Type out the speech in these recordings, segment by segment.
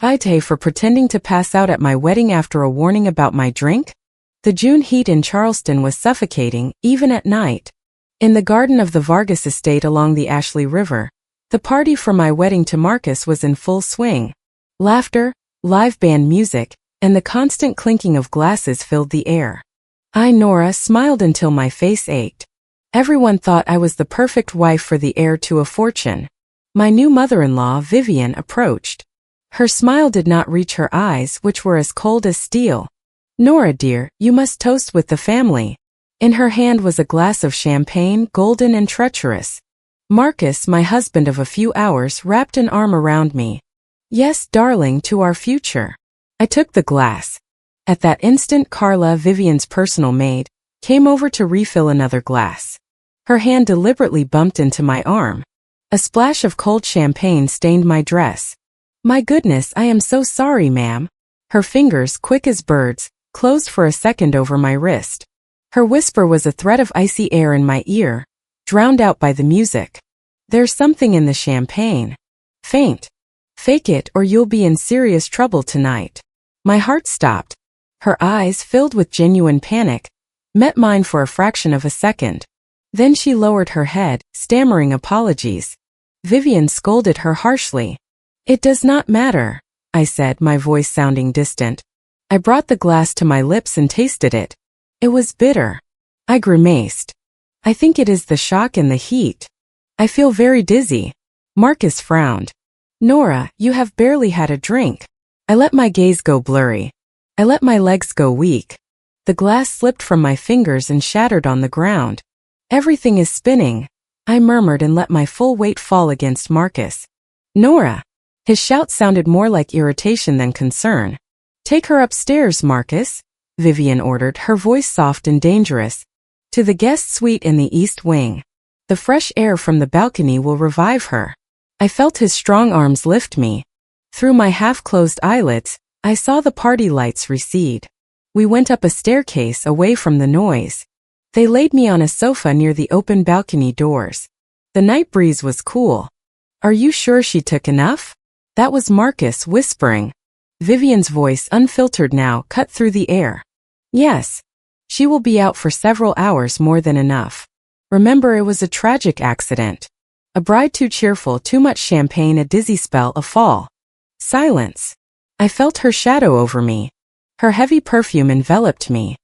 AITA for pretending to pass out at my wedding after a warning about my drink? The June heat in Charleston was suffocating, even at night. In the garden of the Vargas estate along the Ashley River, the party for my wedding to Marcus was in full swing. Laughter, live band music, and the constant clinking of glasses filled the air. Nora, smiled until my face ached. Everyone thought I was the perfect wife for the heir to a fortune. My new mother-in-law, Vivian, approached. Her smile did not reach her eyes, which were as cold as steel. "Nora dear, you must toast with the family." In her hand was a glass of champagne, golden and treacherous. Marcus, my husband of a few hours, wrapped an arm around me. "Yes, darling, to our future." I took the glass. At that instant, Carla, Vivian's personal maid, came over to refill another glass. Her hand deliberately bumped into my arm. A splash of cold champagne stained my dress. "My goodness, I am so sorry, ma'am." Her fingers, quick as birds, closed for a second over my wrist. Her whisper was a thread of icy air in my ear, drowned out by the music. "There's something in the champagne. Faint. Fake it or you'll be in serious trouble tonight." My heart stopped. Her eyes, filled with genuine panic, met mine for a fraction of a second. Then she lowered her head, stammering apologies. Vivian scolded her harshly. "It does not matter," I said, my voice sounding distant. I brought the glass to my lips and tasted it. It was bitter. I grimaced. "I think it is the shock and the heat. I feel very dizzy." Marcus frowned. "Nora, you have barely had a drink." I let my gaze go blurry. I let my legs go weak. The glass slipped from my fingers and shattered on the ground. "Everything is spinning," I murmured and let my full weight fall against Marcus. "Nora!" His shout sounded more like irritation than concern. "Take her upstairs, Marcus," Vivian ordered, her voice soft and dangerous. "To the guest suite in the east wing. The fresh air from the balcony will revive her." I felt his strong arms lift me. Through my half-closed eyelids, I saw the party lights recede. We went up a staircase away from the noise. They laid me on a sofa near the open balcony doors. The night breeze was cool. "Are you sure she took enough?" That was Marcus whispering. Vivian's voice, unfiltered now, cut through the air. "Yes. She will be out for several hours, more than enough. Remember, it was a tragic accident. A bride too cheerful, too much champagne, a dizzy spell, a fall." Silence. I felt her shadow over me. Her heavy perfume enveloped me.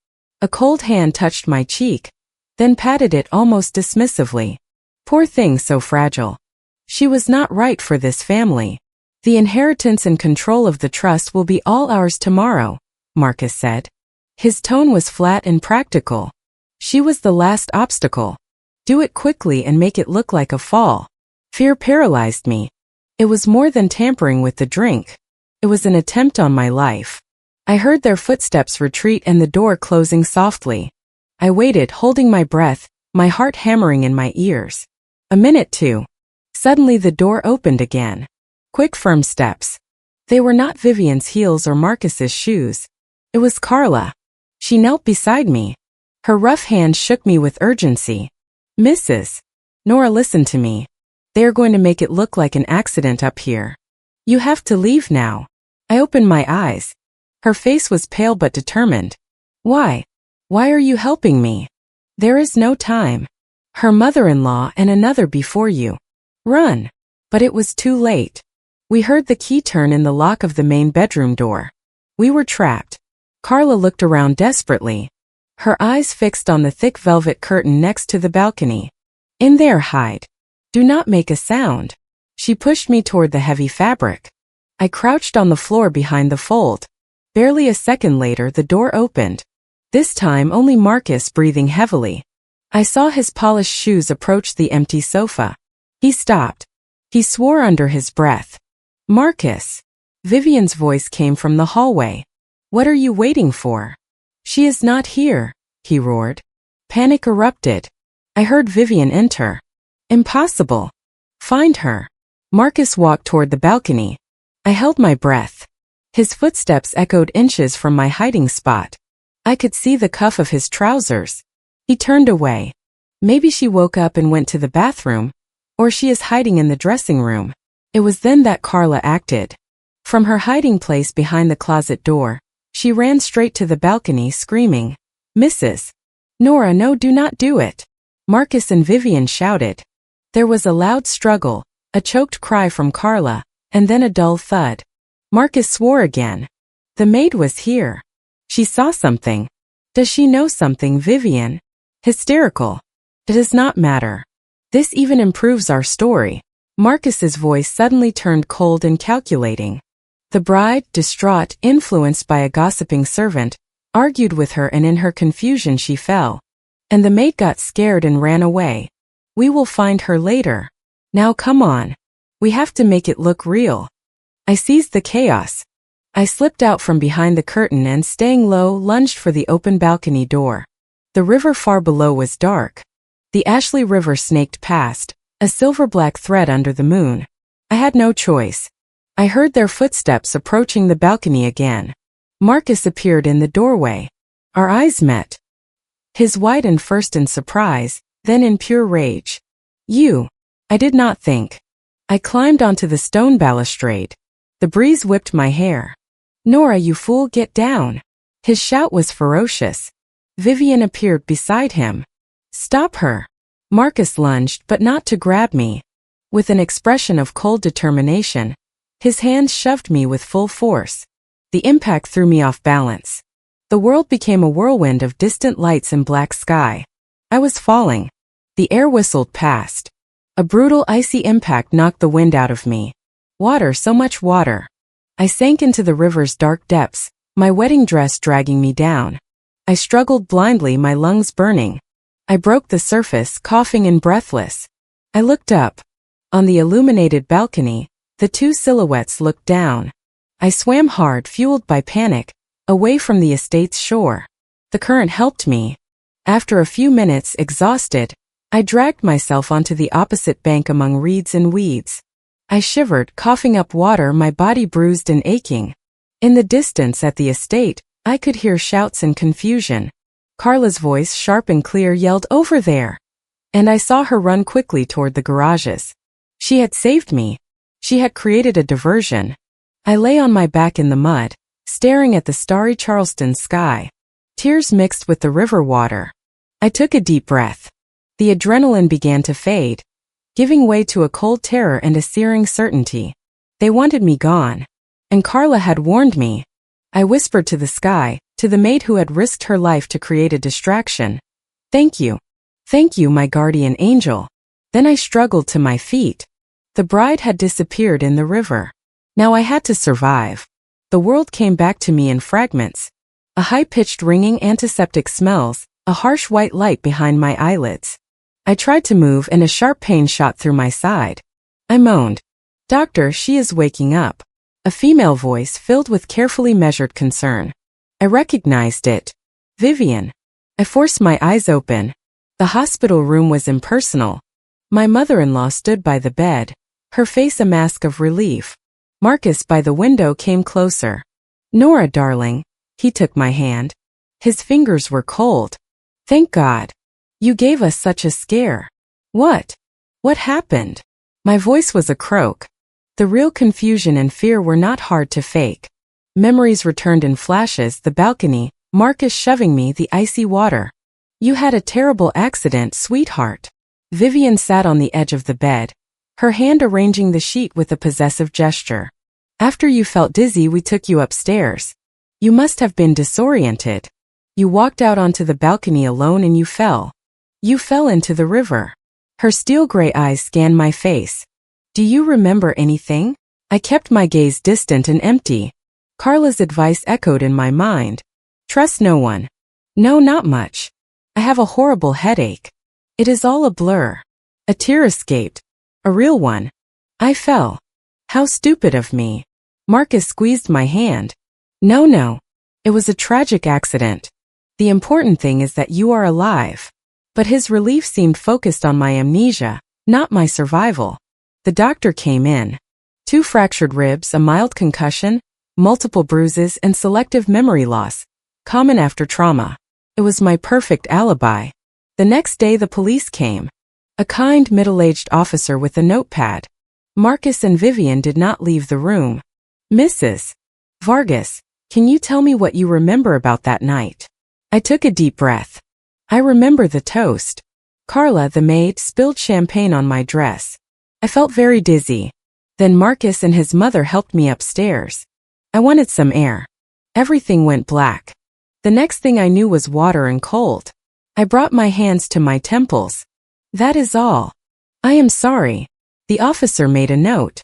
A cold hand touched my cheek, then patted it almost dismissively. Poor thing, so fragile. She was not right for this family. "The inheritance and control of the trust will be all ours tomorrow," Marcus said. His tone was flat and practical. She was the last obstacle. Do it quickly and make it look like a fall. Fear paralyzed me. It was more than tampering with the drink. It was an attempt on my life. I heard their footsteps retreat and the door closing softly. I waited, holding my breath, my heart hammering in my ears. A minute, two. Suddenly the door opened again. Quick, firm steps. They were not Vivian's heels or Marcus's shoes. It was Carla. She knelt beside me. Her rough hand shook me with urgency. "Mrs. Nora, listen to me. They are going to make it look like an accident up here. You have to leave now." I opened my eyes. Her face was pale but determined. "Why? Why are you helping me?" "There is no time. Her mother-in-law and another before you. Run." But it was too late. We heard the key turn in the lock of the main bedroom door. We were trapped. Carla looked around desperately. Her eyes fixed on the thick velvet curtain next to the balcony. "In there, hide. Do not make a sound." She pushed me toward the heavy fabric. I crouched on the floor behind the fold. Barely a second later, the door opened. This time only Marcus, breathing heavily. I saw his polished shoes approach the empty sofa. He stopped. He swore under his breath. "Marcus." Vivian's voice came from the hallway. "What are you waiting for?" "She is not here," he roared. Panic erupted. I heard Vivian enter. "Impossible. Find her." Marcus walked toward the balcony. I held my breath. His footsteps echoed inches from my hiding spot. I could see the cuff of his trousers. He turned away. Maybe she woke up and went to the bathroom, or she is hiding in the dressing room. It was then that Carla acted. From her hiding place behind the closet door, she ran straight to the balcony screaming, "Mrs. Nora, no, do not do it!" Marcus and Vivian shouted. There was a loud struggle, a choked cry from Carla, and then a dull thud. Marcus swore again. The maid was here. She saw something. Does she know something, Vivian? Hysterical. It does not matter. This even improves our story. Marcus's voice suddenly turned cold and calculating. The bride, distraught, influenced by a gossiping servant, argued with her, and in her confusion she fell. And the maid got scared and ran away. We will find her later. Now come on. We have to make it look real. I seized the chaos. I slipped out from behind the curtain and, staying low, lunged for the open balcony door. The river far below was dark. The Ashley River snaked past, a silver-black thread under the moon. I had no choice. I heard their footsteps approaching the balcony again. Marcus appeared in the doorway. Our eyes met. His widened first in surprise, then in pure rage. You. I did not think. I climbed onto the stone balustrade. The breeze whipped my hair. Nora, you fool, get down. His shout was ferocious. Vivian appeared beside him. Stop her. Marcus lunged, but not to grab me. With an expression of cold determination, his hands shoved me with full force. The impact threw me off balance. The world became a whirlwind of distant lights and black sky. I was falling. The air whistled past. A brutal icy impact knocked the wind out of me. Water, so much water. I sank into the river's dark depths, my wedding dress dragging me down. I struggled blindly, my lungs burning. I broke the surface, coughing and breathless. I looked up. On the illuminated balcony, the two silhouettes looked down. I swam hard, fueled by panic, away from the estate's shore. The current helped me. After a few minutes, exhausted, I dragged myself onto the opposite bank among reeds and weeds. I shivered, coughing up water, my body bruised and aching. In the distance at the estate, I could hear shouts and confusion. Carla's voice, sharp and clear, yelled, "Over there!" And I saw her run quickly toward the garages. She had saved me. She had created a diversion. I lay on my back in the mud, staring at the starry Charleston sky. Tears mixed with the river water. I took a deep breath. The adrenaline began to fade, giving way to a cold terror and a searing certainty. They wanted me gone. And Carla had warned me. I whispered to the sky, to the maid who had risked her life to create a distraction. Thank you. Thank you, my guardian angel. Then I struggled to my feet. The bride had disappeared in the river. Now I had to survive. The world came back to me in fragments. A high-pitched ringing, antiseptic smells, a harsh white light behind my eyelids. I tried to move and a sharp pain shot through my side. I moaned. "Doctor, she is waking up." A female voice filled with carefully measured concern. I recognized it. Vivian. I forced my eyes open. The hospital room was impersonal. My mother-in-law stood by the bed, her face a mask of relief. Marcus by the window came closer. "Nora, darling." He took my hand. His fingers were cold. "Thank God. You gave us such a scare." "What? What happened?" My voice was a croak. The real confusion and fear were not hard to fake. Memories returned in flashes, the balcony, Marcus shoving me, the icy water. "You had a terrible accident, sweetheart." Vivian sat on the edge of the bed, her hand arranging the sheet with a possessive gesture. "After you felt dizzy, we took you upstairs. You must have been disoriented. You walked out onto the balcony alone and you fell. You fell into the river." Her steel-gray eyes scanned my face. "Do you remember anything?" I kept my gaze distant and empty. Carla's advice echoed in my mind. "Trust no one." "No, not much. I have a horrible headache." It is all a blur. A tear escaped. A real one. I fell. How stupid of me. Marcus squeezed my hand. No. It was a tragic accident. The important thing is that you are alive." But his relief seemed focused on my amnesia, not my survival. The doctor came in. 2 fractured ribs, a mild concussion, multiple bruises, and selective memory loss, common after trauma. It was my perfect alibi. The next day the police came. A kind, middle-aged officer with a notepad. Marcus and Vivian did not leave the room. Mrs. Vargas, can you tell me what you remember about that night? I took a deep breath. I remember the toast. Carla, the maid, spilled champagne on my dress. I felt very dizzy. Then Marcus and his mother helped me upstairs. I wanted some air. Everything went black. The next thing I knew was water and cold. I brought my hands to my temples. That is all. I am sorry. The officer made a note.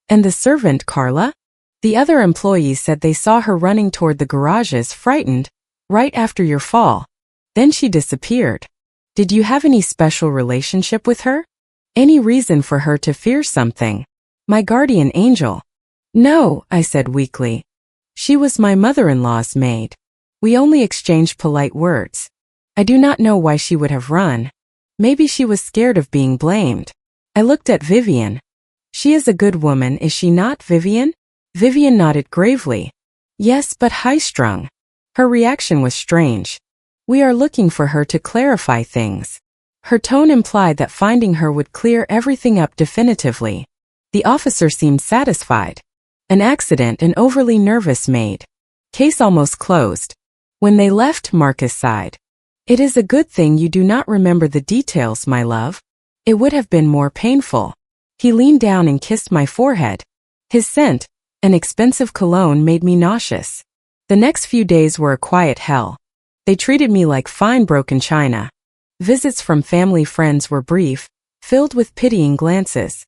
And the servant, Carla? The other employees said they saw her running toward the garages, frightened, right after your fall. Then she disappeared. Did you have any special relationship with her? Any reason for her to fear something? My guardian angel. No, I said weakly. She was my mother-in-law's maid. We only exchanged polite words. I do not know why she would have run. Maybe she was scared of being blamed. I looked at Vivian. She is a good woman, is she not, Vivian? Vivian nodded gravely. Yes, but high-strung. Her reaction was strange. We are looking for her to clarify things. Her tone implied that finding her would clear everything up definitively. The officer seemed satisfied. An accident, an overly nervous maid. Case almost closed. When they left, Marcus sighed. It is a good thing you do not remember the details, my love. It would have been more painful. He leaned down and kissed my forehead. His scent, an expensive cologne, made me nauseous. The next few days were a quiet hell. They treated me like fine broken china. Visits from family friends were brief, filled with pitying glances.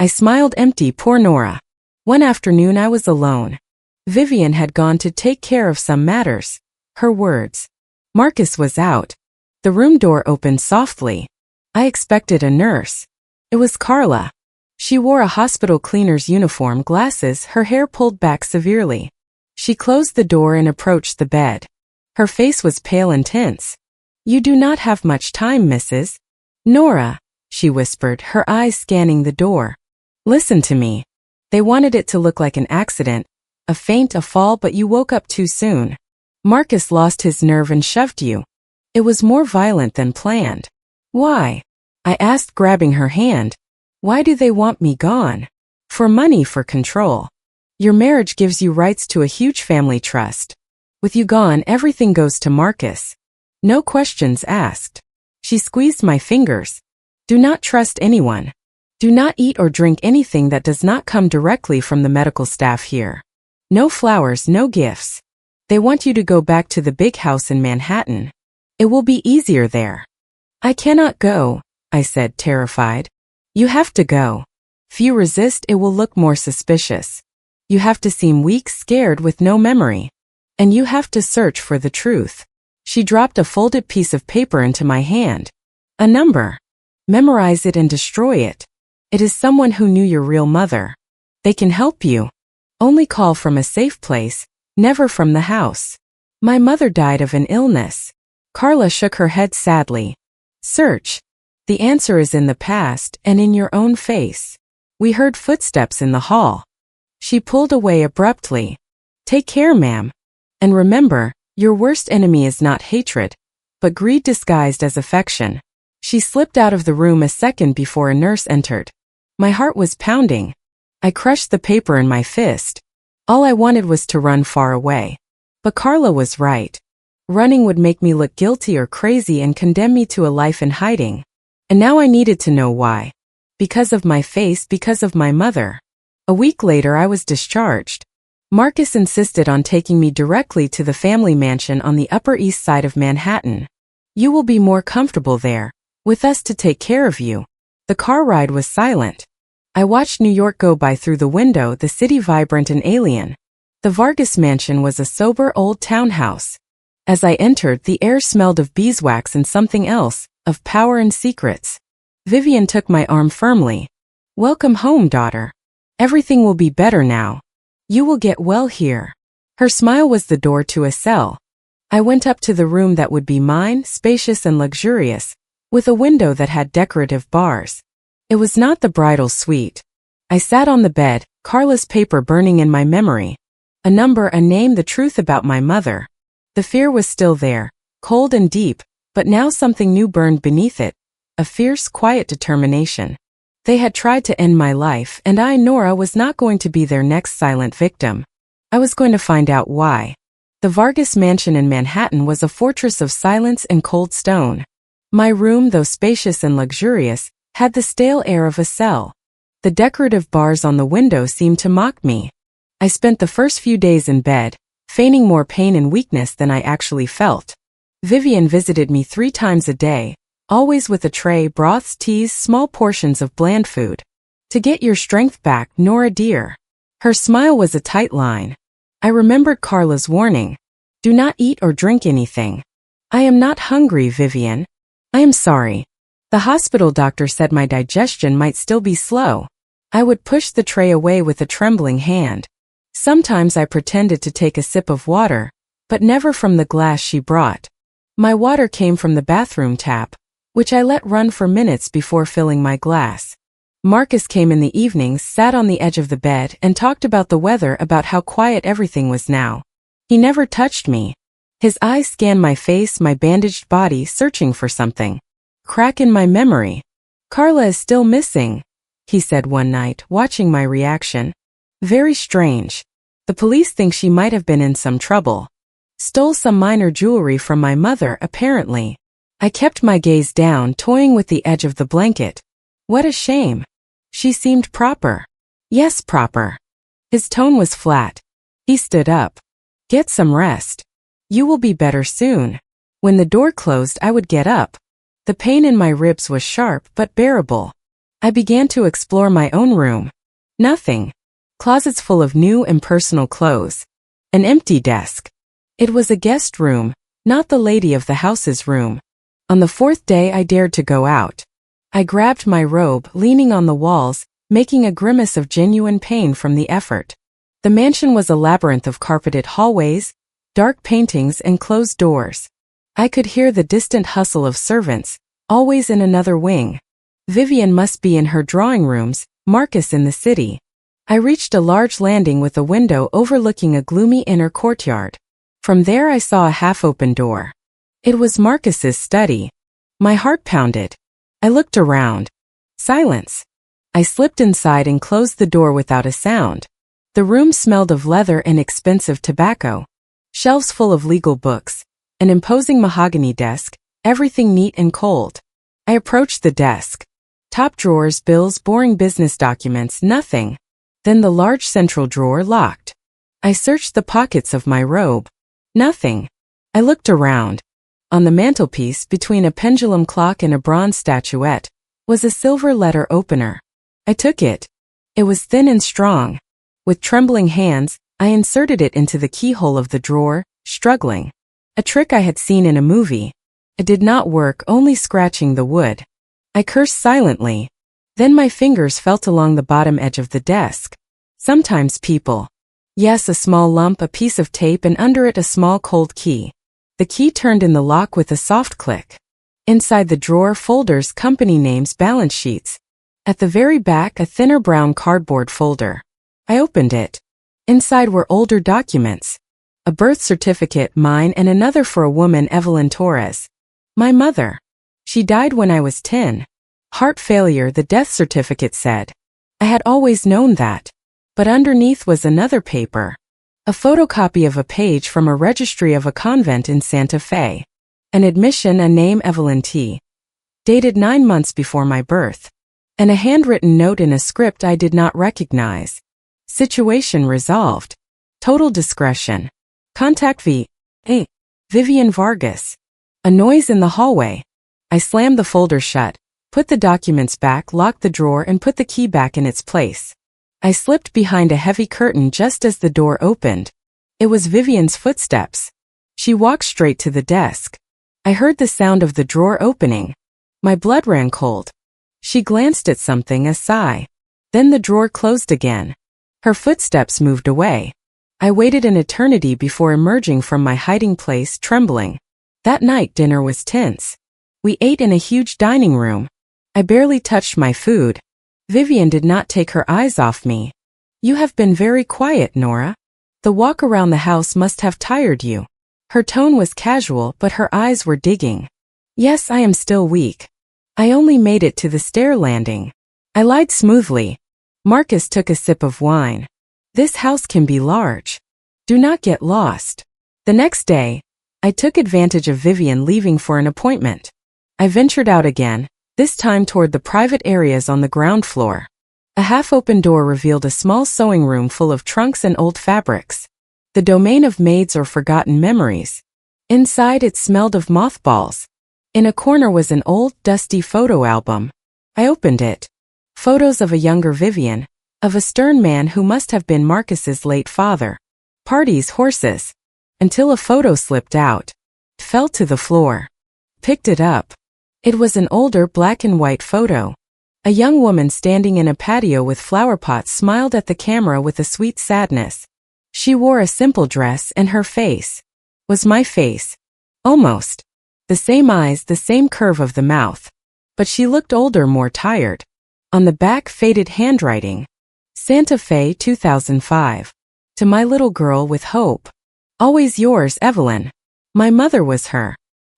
I smiled empty, poor Nora. One afternoon I was alone. Vivian had gone to take care of some matters. Her words. Marcus was out. The room door opened softly. I expected a nurse. It was Carla. She wore a hospital cleaner's uniform, glasses, her hair pulled back severely. She closed the door and approached the bed. Her face was pale and tense. You do not have much time, Mrs. Nora, she whispered, her eyes scanning the door. Listen to me. They wanted it to look like an accident, a faint, a fall, but you woke up too soon. Marcus lost his nerve and shoved you. It was more violent than planned. Why? I asked, grabbing her hand. Why do they want me gone? For money, for control. Your marriage gives you rights to a huge family trust. With you gone, everything goes to Marcus. No questions asked. She squeezed my fingers. Do not trust anyone. Do not eat or drink anything that does not come directly from the medical staff here. No flowers, no gifts. They want you to go back to the big house in Manhattan. It will be easier there. I cannot go, I said, terrified. You have to go. If you resist, it will look more suspicious. You have to seem weak, scared, with no memory. And you have to search for the truth. She dropped a folded piece of paper into my hand. A number. Memorize it and destroy it. It is someone who knew your real mother. They can help you. Only call from a safe place, never from the house. My mother died of an illness. Carla shook her head sadly. Search. The answer is in the past and in your own face. We heard footsteps in the hall. She pulled away abruptly. Take care, ma'am. And remember, your worst enemy is not hatred, but greed disguised as affection. She slipped out of the room a second before a nurse entered. My heart was pounding. I crushed the paper in my fist. All I wanted was to run far away. But Carla was right. Running would make me look guilty or crazy and condemn me to a life in hiding. And now I needed to know why. Because of my face, because of my mother. A week later I was discharged. Marcus insisted on taking me directly to the family mansion on the Upper East Side of Manhattan. You will be more comfortable there, with us to take care of you. The car ride was silent. I watched New York go by through the window, the city vibrant and alien. The Vargas mansion was a sober old townhouse. As I entered, the air smelled of beeswax and something else, of power and secrets. Vivian took my arm firmly. Welcome home, daughter. Everything will be better now. You will get well here. Her smile was the door to a cell. I went up to the room that would be mine, spacious and luxurious, with a window that had decorative bars. It was not the bridal suite. I sat on the bed, Carla's paper burning in my memory. A number, a name, the truth about my mother. The fear was still there, cold and deep, but now something new burned beneath it, a fierce, quiet determination. They had tried to end my life, and I, Nora, was not going to be their next silent victim. I was going to find out why. The Vargas mansion in Manhattan was a fortress of silence and cold stone. My room, though spacious and luxurious, had the stale air of a cell. The decorative bars on the window seemed to mock me. I spent the first few days in bed, feigning more pain and weakness than I actually felt. Vivian visited me 3 times a day, always with a tray, broths, teas, small portions of bland food. To get your strength back, Nora dear. Her smile was a tight line. I remembered Carla's warning. Do not eat or drink anything. I am not hungry, Vivian. I am sorry. The hospital doctor said my digestion might still be slow. I would push the tray away with a trembling hand. Sometimes I pretended to take a sip of water, but never from the glass she brought. My water came from the bathroom tap, which I let run for minutes before filling my glass. Marcus came in the evenings, sat on the edge of the bed, and talked about the weather, about how quiet everything was now. He never touched me. His eyes scanned my face, my bandaged body, searching for something. Crack in my memory. Carla is still missing, he said one night, watching my reaction. Very strange. The police think she might have been in some trouble. Stole some minor jewelry from my mother, apparently. I kept my gaze down, toying with the edge of the blanket. What a shame. She seemed proper. Yes, proper. His tone was flat. He stood up. Get some rest. You will be better soon. When the door closed, I would get up. The pain in my ribs was sharp but bearable. I began to explore my own room. Nothing. Closets full of new and personal clothes. An empty desk. It was a guest room, not the lady of the house's room. On the 4th day I dared to go out. I grabbed my robe, leaning on the walls, making a grimace of genuine pain from the effort. The mansion was a labyrinth of carpeted hallways, dark paintings, and closed doors. I could hear the distant hustle of servants, always in another wing. Vivian must be in her drawing rooms, Marcus in the city. I reached a large landing with a window overlooking a gloomy inner courtyard. From there I saw a half-open door. It was Marcus's study. My heart pounded. I looked around. Silence. I slipped inside and closed the door without a sound. The room smelled of leather and expensive tobacco. Shelves full of legal books. An imposing mahogany desk, everything neat and cold. I approached the desk. Top drawers, bills, boring business documents, nothing. Then the large central drawer locked. I searched the pockets of my robe. Nothing. I looked around. On the mantelpiece, between a pendulum clock and a bronze statuette, was a silver letter opener. I took it. It was thin and strong. With trembling hands, I inserted it into the keyhole of the drawer, struggling. A trick I had seen in a movie. It did not work, only scratching the wood. I cursed silently. Then my fingers felt along the bottom edge of the desk. Sometimes people. Yes, a small lump, a piece of tape, and under it a small cold key. The key turned in the lock with a soft click. Inside the drawer, folders, company names, balance sheets. At the very back, a thinner brown cardboard folder. I opened it. Inside were older documents. A birth certificate, mine, and another for a woman, Evelyn Torres. My mother. She died when I was 10. Heart failure, the death certificate said. I had always known that. But underneath was another paper. A photocopy of a page from a registry of a convent in Santa Fe. An admission, a name, Evelyn T. Dated 9 months before my birth. And a handwritten note in a script I did not recognize. Situation resolved. Total discretion. Contact Vivian Vargas. A noise in the hallway. I slammed the folder shut, put the documents back, locked the drawer, and put the key back in its place. I slipped behind a heavy curtain just as the door opened. It was Vivian's footsteps. She walked straight to the desk. I heard the sound of the drawer opening. My blood ran cold. She glanced at something, a sigh. Then the drawer closed again. Her footsteps moved away. I waited an eternity before emerging from my hiding place, trembling. That night dinner was tense. We ate in a huge dining room. I barely touched my food. Vivian did not take her eyes off me. You have been very quiet, Nora. The walk around the house must have tired you. Her tone was casual, but her eyes were digging. Yes, I am still weak. I only made it to the stair landing. I lied smoothly. Marcus took a sip of wine. This house can be large. Do not get lost. The next day, I took advantage of Vivian leaving for an appointment. I ventured out again, this time toward the private areas on the ground floor. A half-open door revealed a small sewing room full of trunks and old fabrics. The domain of maids or forgotten memories. Inside it smelled of mothballs. In a corner was an old, dusty photo album. I opened it. Photos of a younger Vivian, of a stern man who must have been Marcus's late father. Parties, horses. Until a photo slipped out. Fell to the floor. Picked it up. It was an older black and white photo. A young woman standing in a patio with flower pots smiled at the camera with a sweet sadness. She wore a simple dress and her face was my face. Almost. The same eyes, the same curve of the mouth. But she looked older, more tired. On the back, faded handwriting. Santa Fe, 2005. To my little girl with hope. Always yours, Evelyn. My mother was her.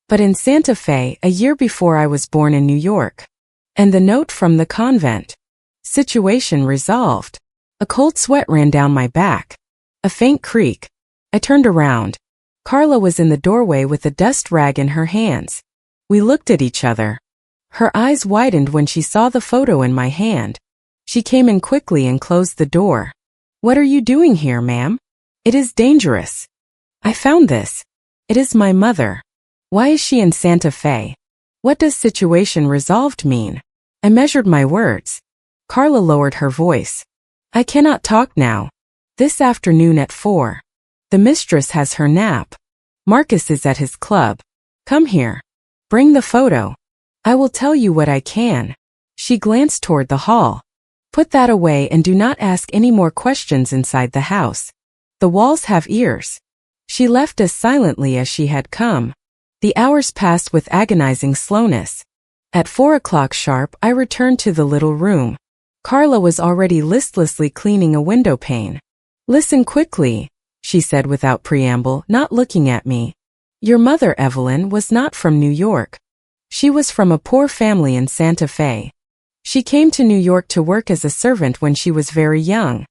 But in Santa Fe, a year before I was born in New York. And the note from the convent. Situation resolved. A cold sweat ran down my back. A faint creak. I turned around. Carla was in the doorway with a dust rag in her hands. We looked at each other. Her eyes widened when she saw the photo in my hand. She came in quickly and closed the door. What are you doing here, ma'am? It is dangerous. I found this. It is my mother. Why is she in Santa Fe? What does situation resolved mean? I measured my words. Carla lowered her voice. I cannot talk now. This afternoon at 4. The mistress has her nap. Marcus is at his club. Come here. Bring the photo. I will tell you what I can. She glanced toward the hall. Put that away and do not ask any more questions inside the house. The walls have ears. She left as silently as she had come. The hours passed with agonizing slowness. At 4 o'clock sharp, I returned to the little room. Carla was already listlessly cleaning a window pane. Listen quickly, she said without preamble, not looking at me. Your mother, Evelyn, was not from New York. She was from a poor family in Santa Fe. She came to New York to work as a servant when she was very young.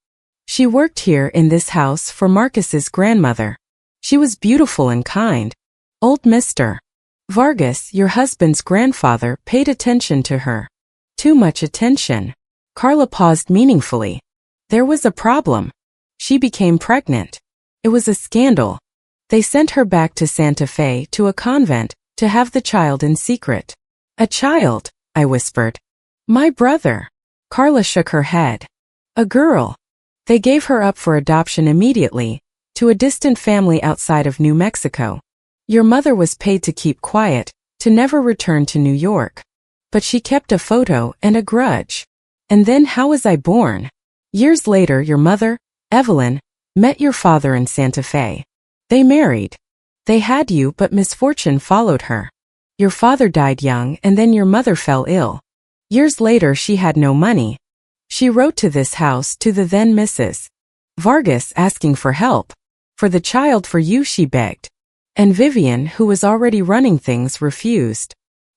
She worked here in this house for Marcus's grandmother. She was beautiful and kind. Old Mr. Vargas, your husband's grandfather, paid attention to her. Too much attention. Carla paused meaningfully. There was a problem. She became pregnant. It was a scandal. They sent her back to Santa Fe, to a convent, to have the child in secret. A child, I whispered. My brother. Carla shook her head. A girl. They gave her up for adoption immediately, to a distant family outside of New Mexico. Your mother was paid to keep quiet, to never return to New York. But she kept a photo and a grudge. And then how was I born? Years later, your mother, Evelyn, met your father in Santa Fe. They married. They had you, but misfortune followed her. Your father died young and then your mother fell ill. Years later she had no money. She wrote to this house, to the then Mrs. Vargas, asking for help. For the child, for you, she begged. And Vivian, who was already running things, refused.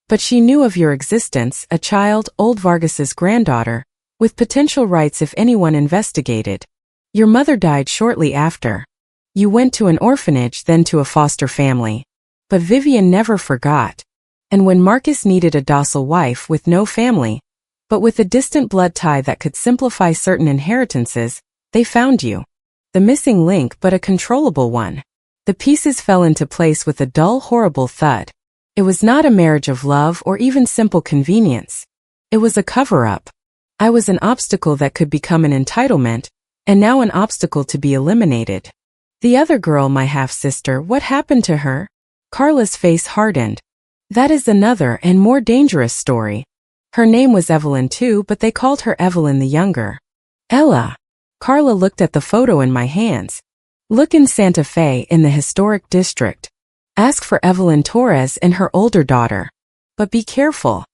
But she knew of your existence, a child, old Vargas's granddaughter, with potential rights if anyone investigated. Your mother died shortly after. You went to an orphanage, then to a foster family. But Vivian never forgot. And when Marcus needed a docile wife with no family, but with a distant blood tie that could simplify certain inheritances, they found you. The missing link, but a controllable one. The pieces fell into place with a dull, horrible thud. It was not a marriage of love or even simple convenience. It was a cover-up. I was an obstacle that could become an entitlement, and now an obstacle to be eliminated. The other girl, my half-sister, what happened to her? Carla's face hardened. That is another and more dangerous story. Her name was Evelyn too, but they called her Evelyn the Younger. Ella. Carla looked at the photo in my hands. Look in Santa Fe, in the historic district. Ask for Evelyn Torres and her older daughter. But be careful.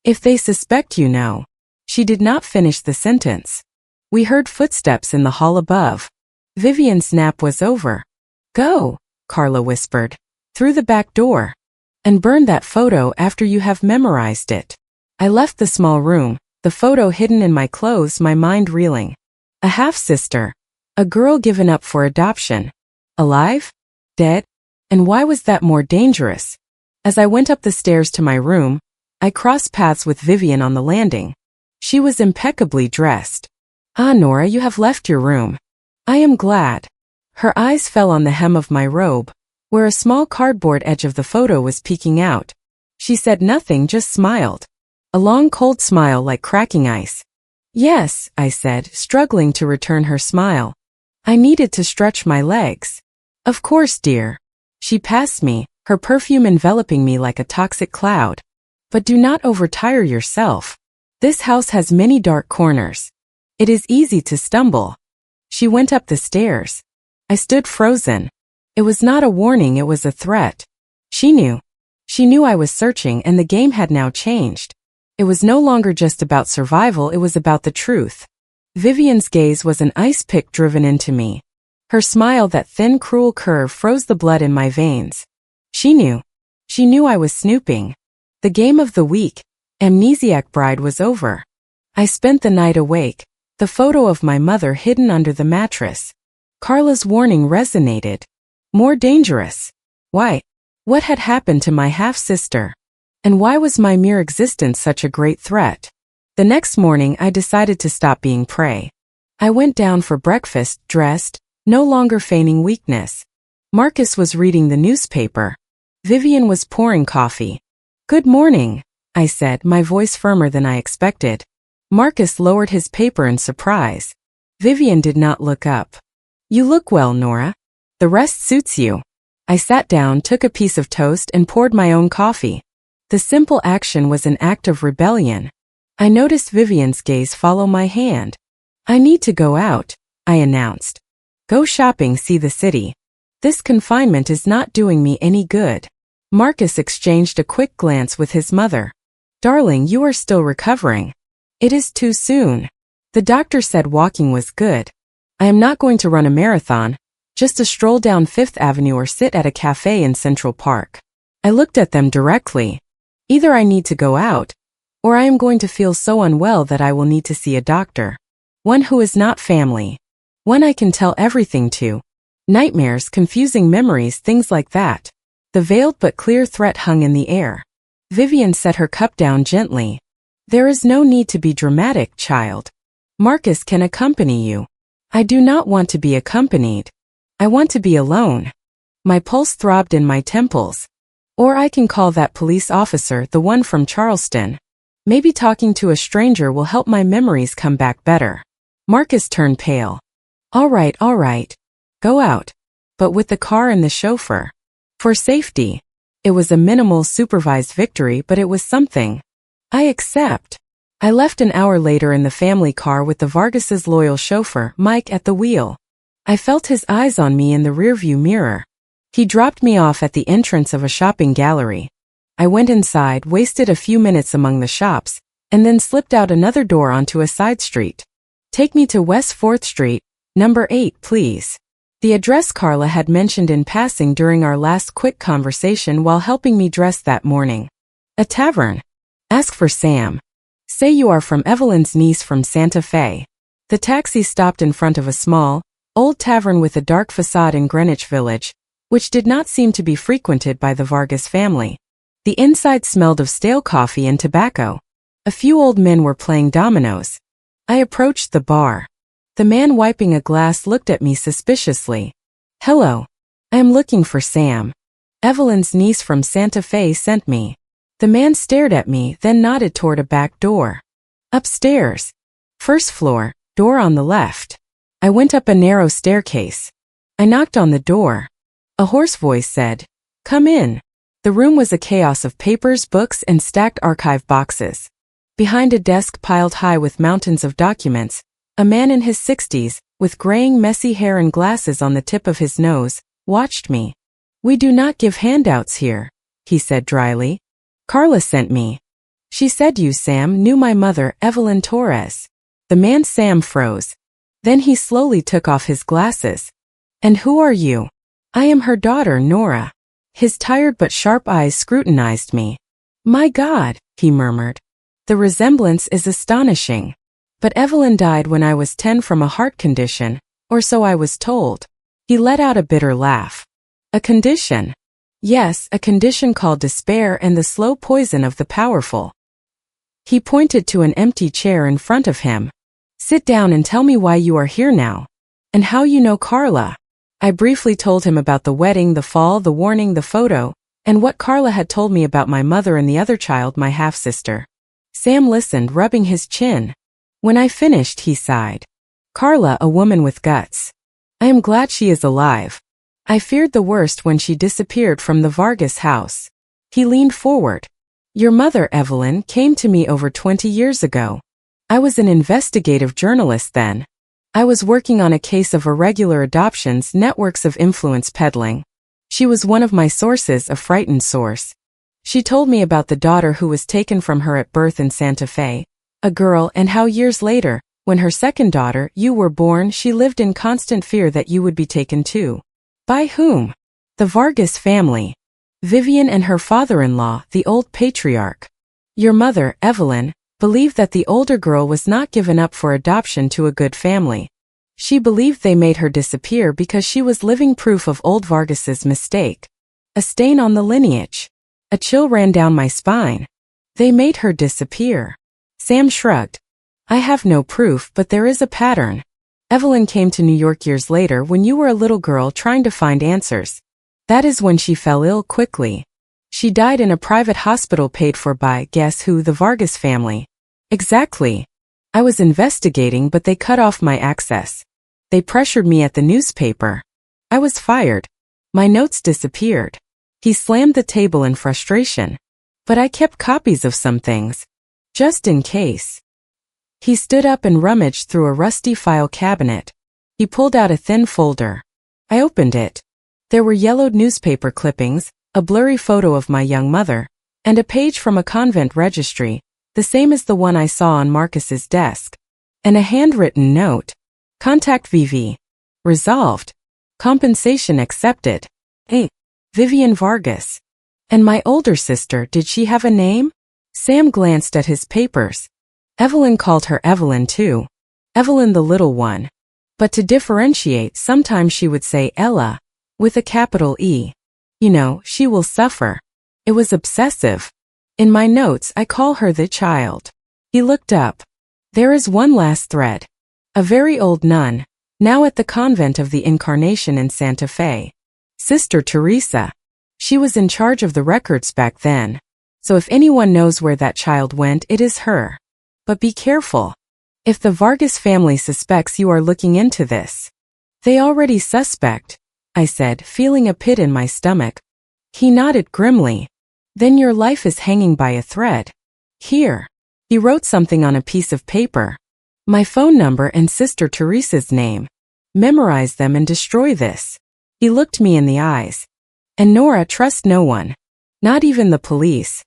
If they suspect, you know. She did not finish the sentence. We heard footsteps in the hall above. Vivian's nap was over. Go, Carla whispered, through the back door. And burn that photo after you have memorized it. I left the small room, the photo hidden in my clothes, my mind reeling. A half-sister. A girl given up for adoption. Alive? Dead? And why was that more dangerous? As I went up the stairs to my room, I crossed paths with Vivian on the landing. She was impeccably dressed. Ah, Nora, you have left your room. I am glad. Her eyes fell on the hem of my robe, where a small cardboard edge of the photo was peeking out. She said nothing, just smiled. A long cold smile like cracking ice. Yes, I said, struggling to return her smile. I needed to stretch my legs. Of course, dear. She passed me, her perfume enveloping me like a toxic cloud. But do not overtire yourself. This house has many dark corners. It is easy to stumble. She went up the stairs. I stood frozen. It was not a warning, it was a threat. She knew. She knew I was searching, and the game had now changed. It was no longer just about survival, it was about the truth. Vivian's gaze was an ice pick driven into me. Her smile, that thin, cruel curve, froze the blood in my veins. She knew. She knew I was snooping. The game of the weak, amnesiac bride, was over. I spent the night awake, the photo of my mother hidden under the mattress. Carla's warning resonated. More dangerous. Why? What had happened to my half-sister? And why was my mere existence such a great threat? The next morning I decided to stop being prey. I went down for breakfast, dressed, no longer feigning weakness. Marcus was reading the newspaper. Vivian was pouring coffee. Good morning, I said, my voice firmer than I expected. Marcus lowered his paper in surprise. Vivian did not look up. You look well, Nora. The rest suits you. I sat down, took a piece of toast, and poured my own coffee. The simple action was an act of rebellion. I noticed Vivian's gaze follow my hand. I need to go out, I announced. Go shopping, see the city. This confinement is not doing me any good. Marcus exchanged a quick glance with his mother. Darling, you are still recovering. It is too soon. The doctor said walking was good. I am not going to run a marathon, just a stroll down Fifth Avenue or sit at a cafe in Central Park. I looked at them directly. Either I need to go out, or I am going to feel so unwell that I will need to see a doctor. One who is not family. One I can tell everything to. Nightmares, confusing memories, things like that. The veiled but clear threat hung in the air. Vivian set her cup down gently. There is no need to be dramatic, child. Marcus can accompany you. I do not want to be accompanied. I want to be alone. My pulse throbbed in my temples. Or I can call that police officer, the one from Charleston. Maybe talking to a stranger will help my memories come back better. Marcus turned pale. All right. Go out. But with the car and the chauffeur. For safety. It was a minimal, supervised victory, but it was something. I accept. I left an hour later in the family car with the Vargas's loyal chauffeur, Mike, at the wheel. I felt his eyes on me in the rearview mirror. He dropped me off at the entrance of a shopping gallery. I went inside, wasted a few minutes among the shops, and then slipped out another door onto a side street. Take me to West 4th Street, number 8, please. The address Carla had mentioned in passing during our last quick conversation while helping me dress that morning. A tavern. Ask for Sam. Say you are from Evelyn's niece from Santa Fe. The taxi stopped in front of a small, old tavern with a dark facade in Greenwich Village, which did not seem to be frequented by the Vargas family. The inside smelled of stale coffee and tobacco. A few old men were playing dominoes. I approached the bar. The man wiping a glass looked at me suspiciously. Hello. I am looking for Sam. Evelyn's niece from Santa Fe sent me. The man stared at me, then nodded toward a back door. Upstairs. First floor, door on the left. I went up a narrow staircase. I knocked on the door. A hoarse voice said, Come in. The room was a chaos of papers, books, and stacked archive boxes. Behind a desk piled high with mountains of documents, a man in his 60s, with graying messy hair and glasses on the tip of his nose, watched me. We do not give handouts here, he said dryly. Carla sent me. She said you, Sam, knew my mother, Evelyn Torres. The man Sam froze. Then he slowly took off his glasses. And who are you? I am her daughter, Nora. His tired but sharp eyes scrutinized me. My God, he murmured. The resemblance is astonishing. But Evelyn died when I was 10 from a heart condition, or so I was told. He let out a bitter laugh. A condition? Yes, a condition called despair and the slow poison of the powerful. He pointed to an empty chair in front of him. Sit down and tell me why you are here now. And how you know Carla. I briefly told him about the wedding, the fall, the warning, the photo, and what Carla had told me about my mother and the other child, my half-sister. Sam listened, rubbing his chin. When I finished, he sighed. Carla, a woman with guts. I am glad she is alive. I feared the worst when she disappeared from the Vargas house. He leaned forward. Your mother, Evelyn, came to me over 20 years ago. I was an investigative journalist then. I was working on a case of irregular adoptions, networks of influence peddling. She was one of my sources, a frightened source. She told me about the daughter who was taken from her at birth in Santa Fe, a girl, and how years later, when her second daughter, you were born, she lived in constant fear that you would be taken too. By whom? The Vargas family. Vivian and her father-in-law, the old patriarch. Your mother, Evelyn, believed that the older girl was not given up for adoption to a good family. She believed they made her disappear because she was living proof of old Vargas's mistake. A stain on the lineage. A chill ran down my spine. They made her disappear. Sam shrugged. I have no proof, but there is a pattern. Evelyn came to New York years later when you were a little girl trying to find answers. That is when she fell ill quickly. She died in a private hospital paid for by, guess who, the Vargas family. Exactly. I was investigating, but they cut off my access. They pressured me at the newspaper. I was fired. My notes disappeared. He slammed the table in frustration. But I kept copies of some things. Just in case. He stood up and rummaged through a rusty file cabinet. He pulled out a thin folder. I opened it. There were yellowed newspaper clippings, a blurry photo of my young mother, and a page from a convent registry, the same as the one I saw on Marcus's desk. And a handwritten note. Contact Vivi. Resolved. Compensation accepted. A. Vivian Vargas. And my older sister, did she have a name? Sam glanced at his papers. Evelyn called her Evelyn too. Evelyn the little one. But to differentiate, sometimes she would say Ella, with a capital E. You know, she will suffer. It was obsessive. In my notes, I call her the child. He looked up. There is one last thread. A very old nun, now at the convent of the Incarnation in Santa Fe. Sister Teresa. She was in charge of the records back then. So if anyone knows where that child went, it is her. But be careful. If the Vargas family suspects you are looking into this. They already suspect, I said, feeling a pit in my stomach. He nodded grimly. Then your life is hanging by a thread. Here. He wrote something on a piece of paper. My phone number and Sister Teresa's name. Memorize them and destroy this. He looked me in the eyes. And Nora, trust no one. Not even the police.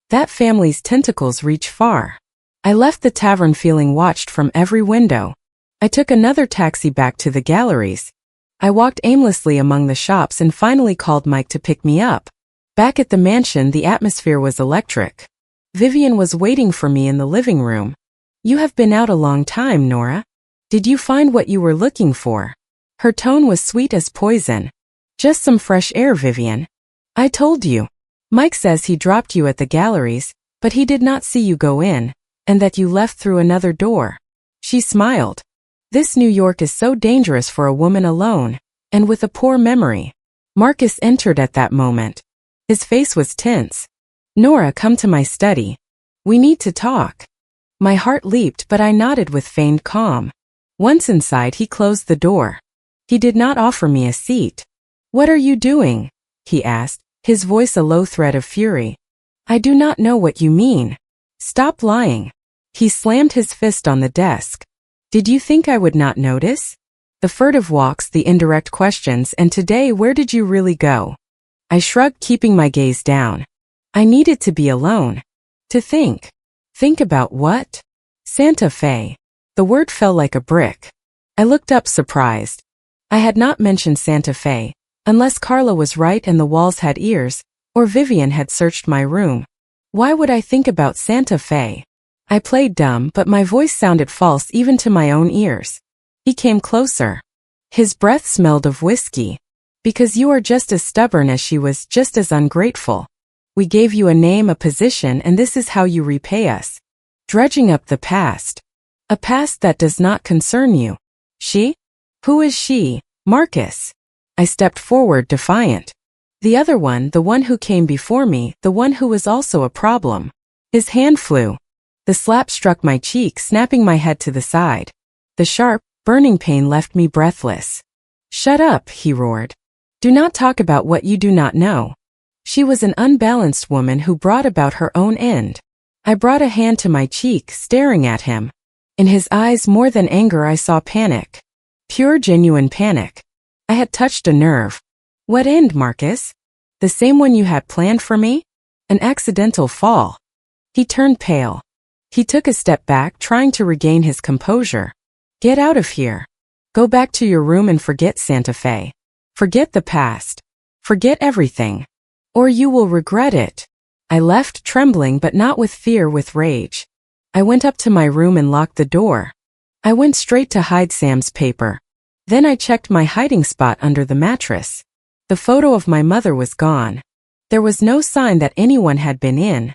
That family's tentacles reach far. I left the tavern feeling watched from every window. I took another taxi back to the galleries. I walked aimlessly among the shops and finally called Mike to pick me up. Back at the mansion, the atmosphere was electric. Vivian was waiting for me in the living room. You have been out a long time, Nora. Did you find what you were looking for? Her tone was sweet as poison. Just some fresh air, Vivian. I told you. Mike says he dropped you at the galleries, but he did not see you go in, and that you left through another door. She smiled. This New York is so dangerous for a woman alone, and with a poor memory. Marcus entered at that moment. His face was tense. Nora, come to my study. We need to talk. My heart leaped, but I nodded with feigned calm. Once inside, he closed the door. He did not offer me a seat. What are you doing? He asked, his voice a low thread of fury. I do not know what you mean. Stop lying. He slammed his fist on the desk. Did you think I would not notice? The furtive walks, the indirect questions, and today, where did you really go? I shrugged, keeping my gaze down. I needed to be alone. To think. Think about what? Santa Fe. The word fell like a brick. I looked up surprised. I had not mentioned Santa Fe, unless Carla was right and the walls had ears, or Vivian had searched my room. Why would I think about Santa Fe? I played dumb, but my voice sounded false even to my own ears. He came closer. His breath smelled of whiskey. Because you are just as stubborn as she was, just as ungrateful. We gave you a name, a position, and this is how you repay us. Dredging up the past. A past that does not concern you. She? Who is she? Marcus. I stepped forward, defiant. The other one, the one who came before me, the one who was also a problem. His hand flew. The slap struck my cheek, snapping my head to the side. The sharp, burning pain left me breathless. Shut up, he roared. Do not talk about what you do not know. She was an unbalanced woman who brought about her own end. I brought a hand to my cheek, staring at him. In his eyes, more than anger, I saw panic. Pure, genuine panic. I had touched a nerve. What end, Marcus? The same one you had planned for me? An accidental fall. He turned pale. He took a step back, trying to regain his composure. Get out of here. Go back to your room and forget Santa Fe. Forget the past. Forget everything. Or you will regret it. I left, trembling, but not with fear, with rage. I went up to my room and locked the door. I went straight to hide Sam's paper. Then I checked my hiding spot under the mattress. The photo of my mother was gone. There was no sign that anyone had been in.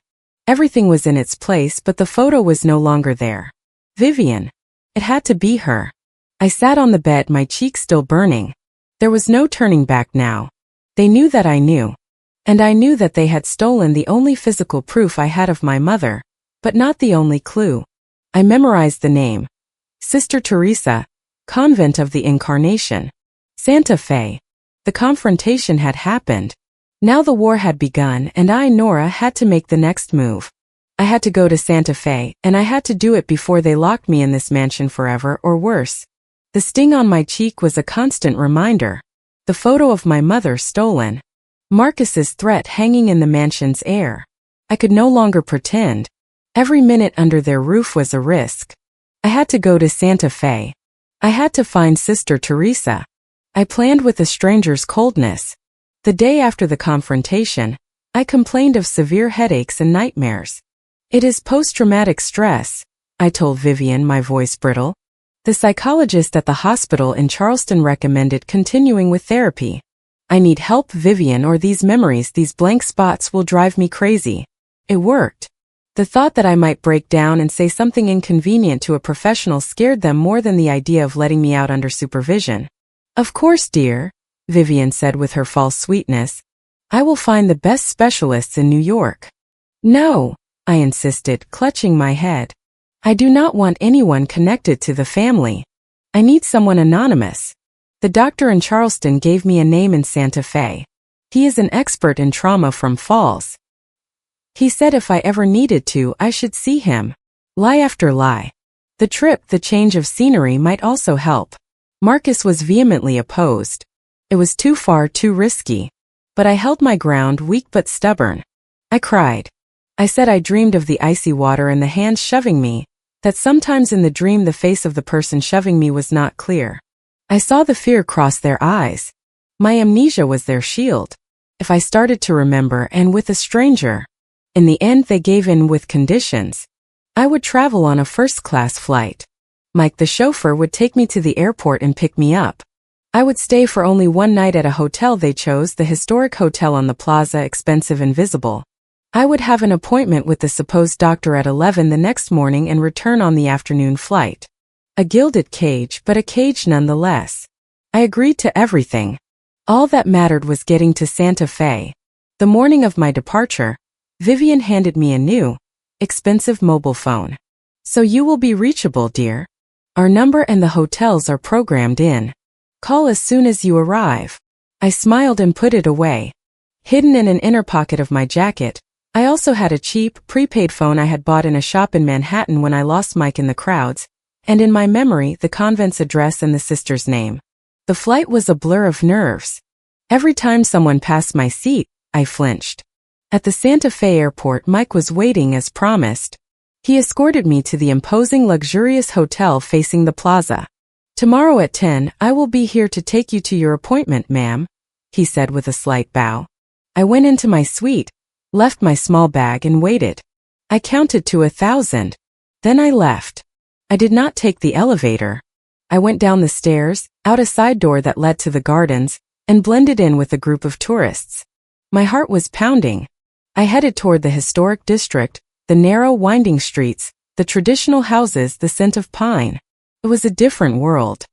Everything was in its place, but the photo was no longer there. Vivian. It had to be her. I sat on the bed, my cheeks still burning. There was no turning back now. They knew that I knew. And I knew that they had stolen the only physical proof I had of my mother, but not the only clue. I memorized the name. Sister Teresa, Convent of the Incarnation. Santa Fe. The confrontation had happened. Now the war had begun, and I, Nora, had to make the next move. I had to go to Santa Fe, and I had to do it before they locked me in this mansion forever, or worse. The sting on my cheek was a constant reminder. The photo of my mother stolen. Marcus's threat hanging in the mansion's air. I could no longer pretend. Every minute under their roof was a risk. I had to go to Santa Fe. I had to find Sister Teresa. I planned with a stranger's coldness. The day after the confrontation, I complained of severe headaches and nightmares. It is post-traumatic stress, I told Vivian, my voice brittle. The psychologist at the hospital in Charleston recommended continuing with therapy. I need help, Vivian, or these memories, these blank spots will drive me crazy. It worked. The thought that I might break down and say something inconvenient to a professional scared them more than the idea of letting me out under supervision. Of course, dear, Vivian said with her false sweetness. I will find the best specialists in New York. No, I insisted, clutching my head. I do not want anyone connected to the family. I need someone anonymous. The doctor in Charleston gave me a name in Santa Fe. He is an expert in trauma from falls. He said if I ever needed to, I should see him. Lie after lie. The trip, the change of scenery might also help. Marcus was vehemently opposed. It was too far, too risky. But I held my ground, weak but stubborn. I cried. I said I dreamed of the icy water and the hands shoving me, that sometimes in the dream the face of the person shoving me was not clear. I saw the fear cross their eyes. My amnesia was their shield. If I started to remember, and with a stranger. In the end they gave in with conditions. I would travel on a first-class flight. Mike the chauffeur would take me to the airport and pick me up. I would stay for only one night at a hotel they chose, the historic hotel on the plaza, expensive and visible. I would have an appointment with the supposed doctor at 11 the next morning and return on the afternoon flight. A gilded cage, but a cage nonetheless. I agreed to everything. All that mattered was getting to Santa Fe. The morning of my departure, Vivian handed me a new, expensive mobile phone. So you will be reachable, dear. Our number and the hotels are programmed in. Call as soon as you arrive. I smiled and put it away. Hidden in an inner pocket of my jacket, I also had a cheap, prepaid phone I had bought in a shop in Manhattan when I lost Mike in the crowds, and in my memory the convent's address and the sister's name. The flight was a blur of nerves. Every time someone passed my seat, I flinched. At the Santa Fe airport, Mike was waiting as promised. He escorted me to the imposing, luxurious hotel facing the plaza. Tomorrow at 10, I will be here to take you to your appointment, ma'am, he said with a slight bow. I went into my suite, left my small bag and waited. I counted to 1,000. Then I left. I did not take the elevator. I went down the stairs, out a side door that led to the gardens, and blended in with a group of tourists. My heart was pounding. I headed toward the historic district, the narrow winding streets, the traditional houses, the scent of pine. It was a different world.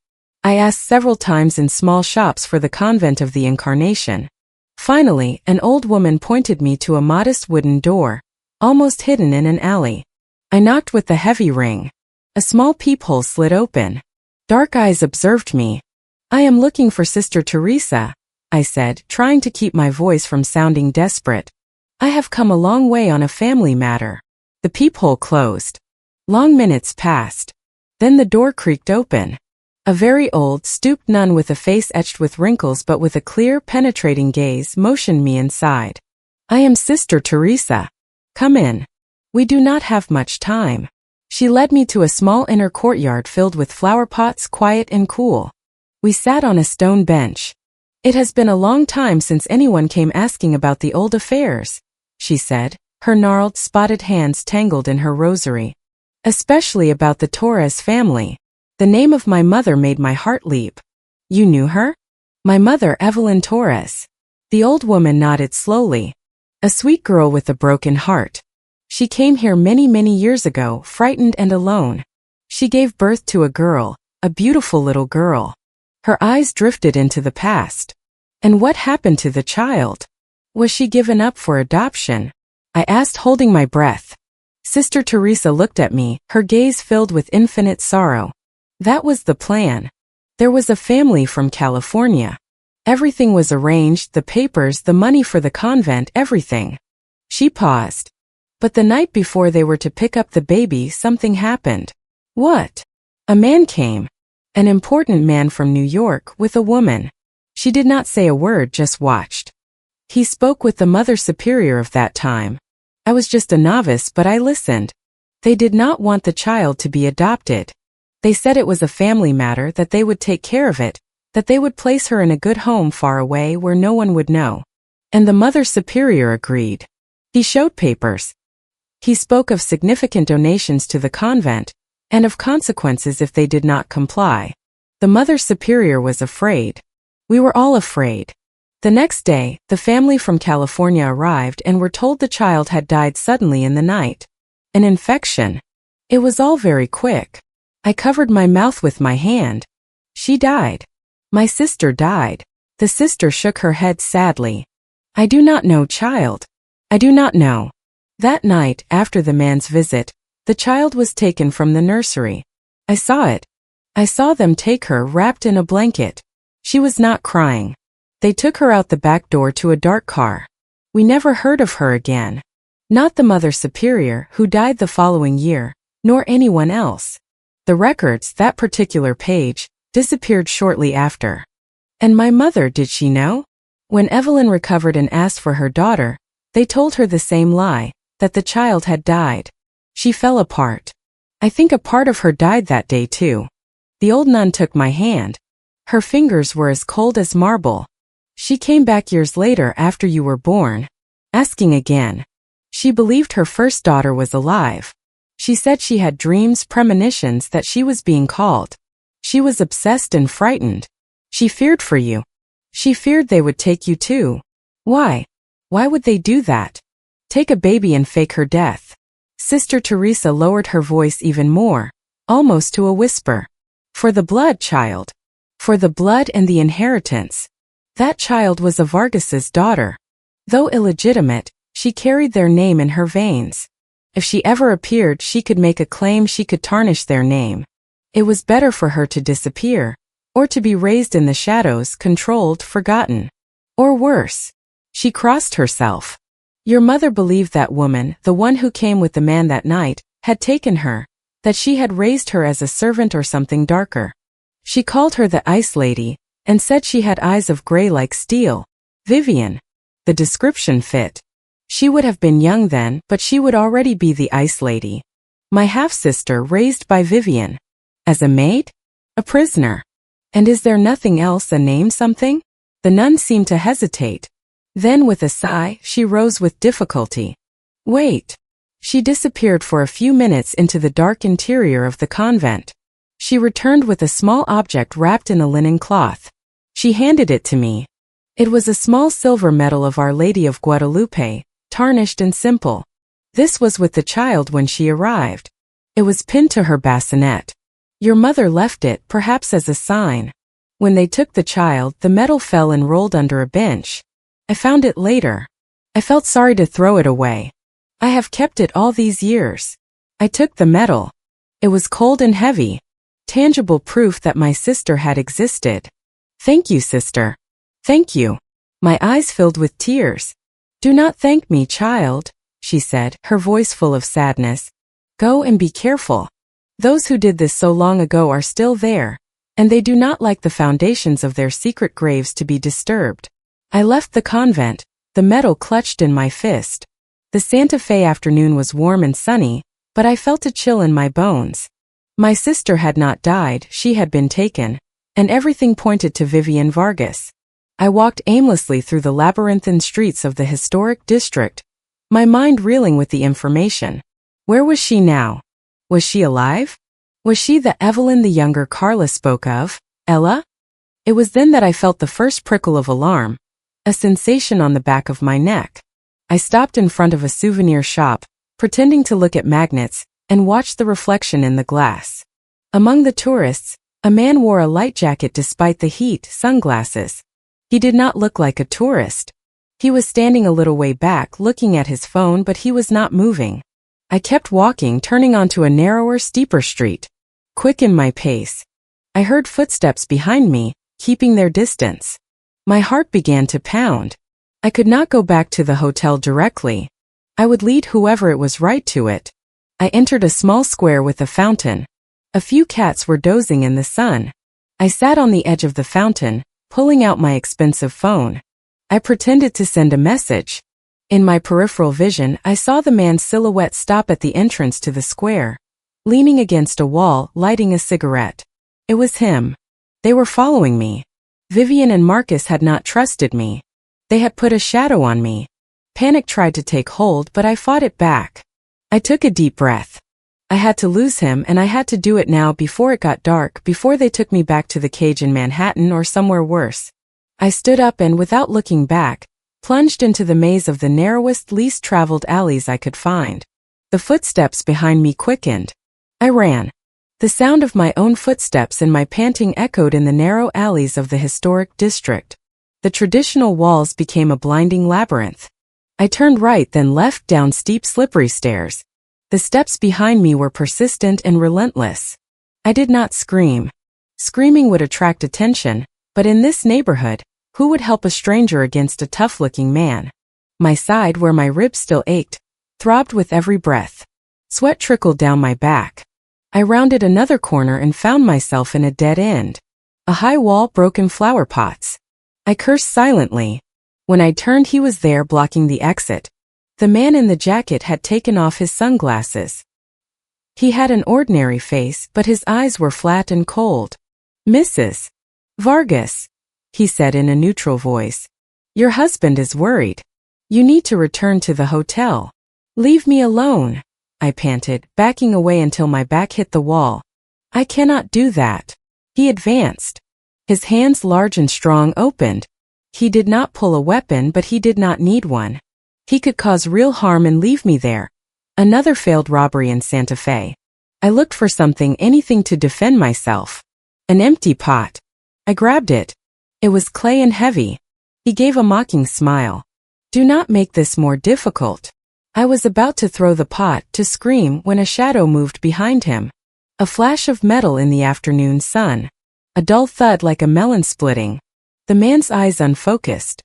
I asked several times in small shops for the Convent of the Incarnation. Finally, an old woman pointed me to a modest wooden door, almost hidden in an alley. I knocked with the heavy ring. A small peephole slid open. Dark eyes observed me. "I am looking for Sister Teresa," I said, trying to keep my voice from sounding desperate. "I have come a long way on a family matter." The peephole closed. Long minutes passed. Then the door creaked open. A very old, stooped nun with a face etched with wrinkles but with a clear, penetrating gaze motioned me inside. "I am Sister Teresa. Come in. We do not have much time." She led me to a small inner courtyard filled with flower pots, quiet and cool. We sat on a stone bench. "It has been a long time since anyone came asking about the old affairs," she said, her gnarled, spotted hands tangled in her rosary. "Especially about the Torres family." The name of my mother made my heart leap. "You knew her?" "My mother, Evelyn Torres." The old woman nodded slowly. "A sweet girl with a broken heart. She came here many years ago, frightened and alone. She gave birth to a girl, a beautiful little girl." Her eyes drifted into the past. "And what happened to the child? Was she given up for adoption?" I asked, holding my breath. Sister Teresa looked at me, her gaze filled with infinite sorrow. "That was the plan. There was a family from California. Everything was arranged, the papers, the money for the convent, everything." She paused. "But the night before they were to pick up the baby, something happened." "What?" "A man came. An important man from New York, with a woman." She did not say a word, just watched. "He spoke with the Mother Superior of that time. I was just a novice, but I listened. They did not want the child to be adopted. They said it was a family matter, that they would take care of it, that they would place her in a good home far away where no one would know." And the Mother Superior agreed. He showed papers. He spoke of significant donations to the convent, and of consequences if they did not comply. The Mother Superior was afraid. We were all afraid. The next day, the family from California arrived and were told the child had died suddenly in the night. An infection. It was all very quick. I covered my mouth with my hand. "She died. My sister died." The sister shook her head sadly. "I do not know, child. I do not know." That night, after the man's visit, the child was taken from the nursery. I saw it. I saw them take her wrapped in a blanket. She was not crying. They took her out the back door to a dark car. We never heard of her again. Not the Mother Superior, who died the following year, nor anyone else. The records, that particular page, disappeared shortly after. And my mother, did she know? When Evelyn recovered and asked for her daughter, they told her the same lie, that the child had died. She fell apart. I think a part of her died that day too. The old nun took my hand. Her fingers were as cold as marble. "She came back years later after you were born, asking again. She believed her first daughter was alive. She said she had dreams, premonitions that she was being called. She was obsessed and frightened. She feared for you. She feared they would take you too." "Why? Why would they do that? Take a baby and fake her death?" Sister Teresa lowered her voice even more, almost to a whisper. "For the blood, child. For the blood and the inheritance. That child was a Vargas's daughter. Though illegitimate, she carried their name in her veins. If she ever appeared, she could make a claim, she could tarnish their name. It was better for her to disappear, or to be raised in the shadows, controlled, forgotten. Or worse. She crossed herself. Your mother believed that woman, the one who came with the man that night, had taken her, that she had raised her as a servant or something darker. She called her the Ice Lady, and said she had eyes of gray like steel. Vivian. The description fit. She would have been young then, but she would already be the Ice Lady. My half-sister raised by Vivian. As a maid? A prisoner. And is there nothing else, a name, something? The nun seemed to hesitate. Then with a sigh, she rose with difficulty. "Wait. She disappeared for a few minutes into the dark interior of the convent. She returned with a small object wrapped in a linen cloth. She handed it to me. It was a small silver medal of Our Lady of Guadalupe, tarnished and simple. This was with the child when she arrived. It was pinned to her bassinet. Your mother left it, perhaps as a sign. When they took the child, the medal fell and rolled under a bench. I found it later. I felt sorry to throw it away. I have kept it all these years. I took the medal. It was cold and heavy. Tangible proof that my sister had existed. Thank you, sister. Thank you. My eyes filled with tears. Do not thank me, child, she said, her voice full of sadness. Go and be careful. Those who did this so long ago are still there, and they do not like the foundations of their secret graves to be disturbed. I left the convent, the medal clutched in my fist. The Santa Fe afternoon was warm and sunny, but I felt a chill in my bones. My sister had not died, she had been taken, and everything pointed to Vivian Vargas. I walked aimlessly through the labyrinthine streets of the historic district, my mind reeling with the information. Where was she now? Was she alive? Was she the Evelyn the younger Carla spoke of, Ella? It was then that I felt the first prickle of alarm, a sensation on the back of my neck. I stopped in front of a souvenir shop, pretending to look at magnets, and watched the reflection in the glass. Among the tourists, a man wore a light jacket despite the heat, sunglasses. He did not look like a tourist. He was standing a little way back looking at his phone, but he was not moving. I kept walking, turning onto a narrower, steeper street. Quickened my pace. I heard footsteps behind me, keeping their distance. My heart began to pound. I could not go back to the hotel directly. I would lead whoever it was right to it. I entered a small square with a fountain. A few cats were dozing in the sun. I sat on the edge of the fountain, pulling out my expensive phone. I pretended to send a message. In my peripheral vision, I saw the man's silhouette stop at the entrance to the square, leaning against a wall, lighting a cigarette. It was him. They were following me. Vivian and Marcus had not trusted me. They had put a shadow on me. Panic tried to take hold, but I fought it back. I took a deep breath. I had to lose him, and I had to do it now before it got dark, before they took me back to the cage in Manhattan or somewhere worse. I stood up and, without looking back, plunged into the maze of the narrowest, least traveled alleys I could find. The footsteps behind me quickened. I ran. The sound of my own footsteps and my panting echoed in the narrow alleys of the historic district. The traditional walls became a blinding labyrinth. I turned right, then left, down steep, slippery stairs. The steps behind me were persistent and relentless. I did not scream. Screaming would attract attention, but in this neighborhood, who would help a stranger against a tough-looking man? My side, where my ribs still ached, throbbed with every breath. Sweat trickled down my back. I rounded another corner and found myself in a dead end. A high wall, broken flower pots. I cursed silently. When I turned, he was there, blocking the exit. The man in the jacket had taken off his sunglasses. He had an ordinary face, but his eyes were flat and cold. Mrs. Vargas, he said in a neutral voice. Your husband is worried. You need to return to the hotel. Leave me alone, I panted, backing away until my back hit the wall. I cannot do that. He advanced. His hands, large and strong, opened. He did not pull a weapon, but he did not need one. He could cause real harm and leave me there. Another failed robbery in Santa Fe. I looked for something, anything to defend myself. An empty pot. I grabbed it. It was clay and heavy. He gave a mocking smile. Do not make this more difficult. I was about to throw the pot, to scream, when a shadow moved behind him. A flash of metal in the afternoon sun. A dull thud like a melon splitting. The man's eyes unfocused.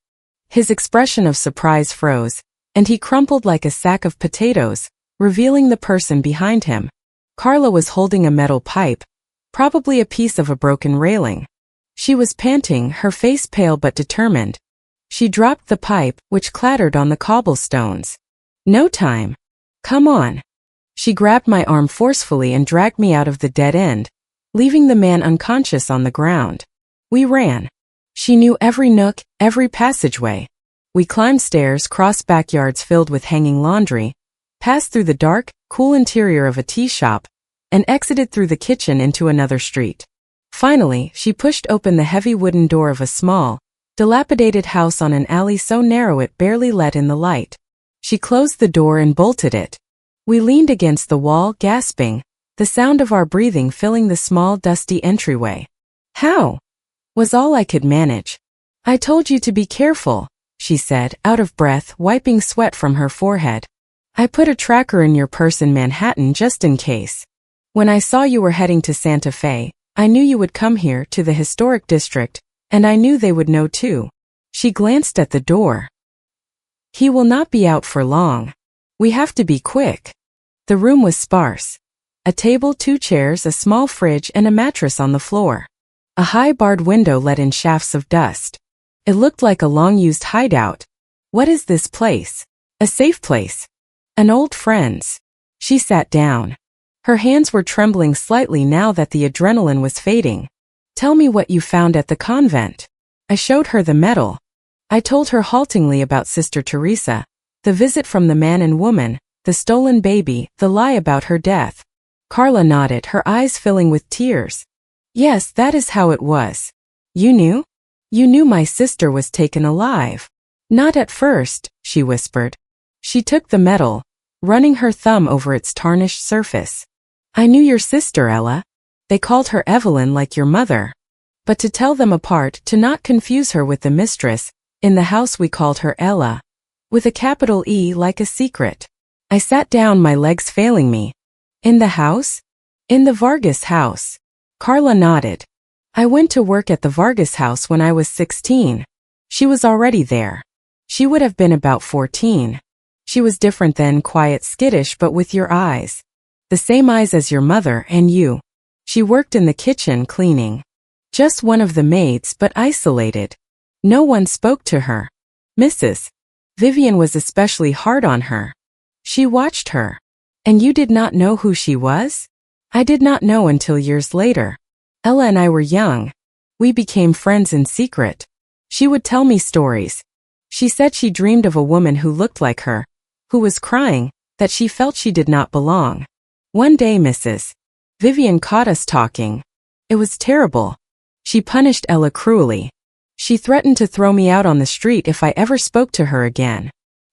His expression of surprise froze, and he crumpled like a sack of potatoes, revealing the person behind him. Carla was holding a metal pipe, probably a piece of a broken railing. She was panting, her face pale but determined. She dropped the pipe, which clattered on the cobblestones. No time. Come on. She grabbed my arm forcefully and dragged me out of the dead end, leaving the man unconscious on the ground. We ran. She knew every nook, every passageway. We climbed stairs, crossed backyards filled with hanging laundry, passed through the dark, cool interior of a tea shop, and exited through the kitchen into another street. Finally, she pushed open the heavy wooden door of a small, dilapidated house on an alley so narrow it barely let in the light. She closed the door and bolted it. We leaned against the wall, gasping, the sound of our breathing filling the small, dusty entryway. "How?" was all I could manage. "I told you to be careful," she said, out of breath, wiping sweat from her forehead. "I put a tracker in your purse in Manhattan just in case. When I saw you were heading to Santa Fe, I knew you would come here to the historic district, and I knew they would know too." She glanced at the door. "He will not be out for long. We have to be quick." The room was sparse. A table, 2 chairs, a small fridge, and a mattress on the floor. A high barred window let in shafts of dust. It looked like a long-used hideout. "What is this place?" "A safe place. An old friend's." She sat down. Her hands were trembling slightly now that the adrenaline was fading. "Tell me what you found at the convent." I showed her the medal. I told her haltingly about Sister Teresa, the visit from the man and woman, the stolen baby, the lie about her death. Carla nodded, her eyes filling with tears. "Yes, that is how it was." "You knew?" "You knew my sister was taken alive." "Not at first," she whispered. She took the medal, running her thumb over its tarnished surface. "I knew your sister, Ella. They called her Evelyn like your mother. But to tell them apart, to not confuse her with the mistress, in the house we called her Ella, with a capital E like a secret." I sat down, my legs failing me. "In the house?" "In the Vargas house." Carla nodded. "I went to work at the Vargas house when I was 16. She was already there. She would have been about 14. She was different then, quiet, skittish, but with your eyes. The same eyes as your mother and you. She worked in the kitchen cleaning. Just one of the maids, but isolated. No one spoke to her. Mrs. Vivian was especially hard on her. She watched her. And you did not know who she was?" "I did not know until years later. Ella and I were young. We became friends in secret. She would tell me stories. She said she dreamed of a woman who looked like her, who was crying, that she felt she did not belong. One day Mrs. Vivian caught us talking. It was terrible. She punished Ella cruelly. She threatened to throw me out on the street if I ever spoke to her again.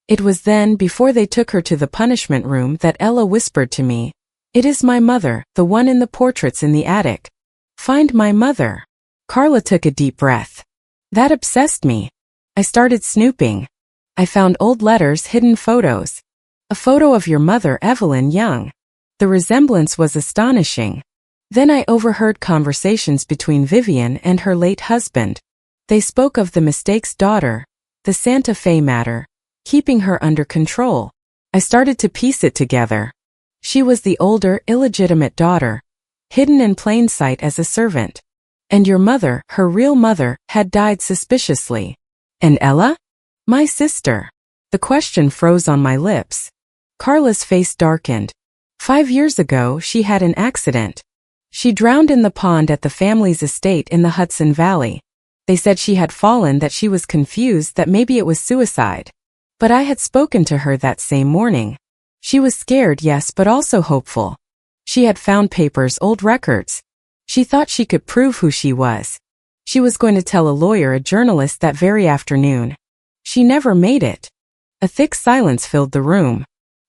It was then, before they took her to the punishment room, that Ella whispered to me, 'It is my mother, the one in the portraits in the attic. Find my mother.'" Carla took a deep breath. "That obsessed me. I started snooping. I found old letters, hidden photos. A photo of your mother, Evelyn, young. The resemblance was astonishing. Then I overheard conversations between Vivian and her late husband. They spoke of the mistake's daughter, the Santa Fe matter, keeping her under control. I started to piece it together. She was the older, illegitimate daughter, hidden in plain sight as a servant. And your mother, her real mother, had died suspiciously. And Ella? My sister. The question froze on my lips. Carla's face darkened. 5 years ago, she had an accident. She drowned in the pond at the family's estate in the Hudson Valley. They said she had fallen, that she was confused, that maybe it was suicide. But I had spoken to her that same morning. She was scared, yes, but also hopeful. She had found papers, old records. She thought she could prove who she was. She was going to tell a lawyer, a journalist, that very afternoon. She never made it. A thick silence filled the room.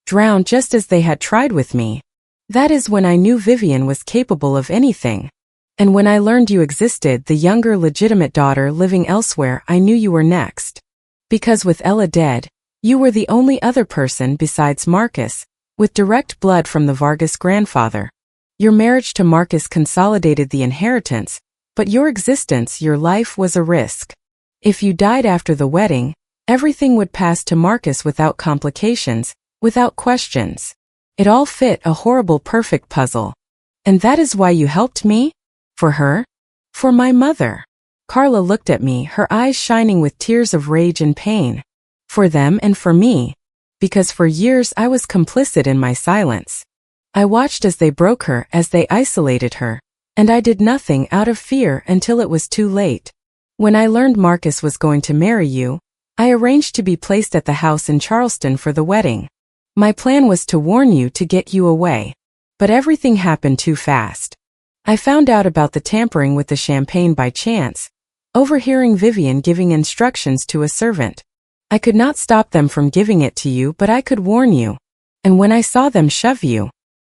Drowned just as they had tried with me. That is when I knew Vivian was capable of anything. And when I learned you existed, the younger legitimate daughter living elsewhere, I knew you were next. Because with Ella dead, you were the only other person besides Marcus, with direct blood from the Vargas grandfather. Your marriage to Marcus consolidated the inheritance, but your existence, your life, was a risk. If you died after the wedding, everything would pass to Marcus without complications, without questions. It all fit, a horrible perfect puzzle. And that is why you helped me? For her? For my mother? Carla looked at me, her eyes shining with tears of rage and pain. For them and for me. Because for years I was complicit in my silence. I watched as they broke her, as they isolated her, and I did nothing out of fear until it was too late. When I learned Marcus was going to marry you, I arranged to be placed at the house in Charleston for the wedding. My plan was to warn you to get you away. But everything happened too fast. I found out about the tampering with the champagne by chance, overhearing Vivian giving instructions to a servant. I could not stop them from giving it to you, but I could warn you. And when I saw them shove you,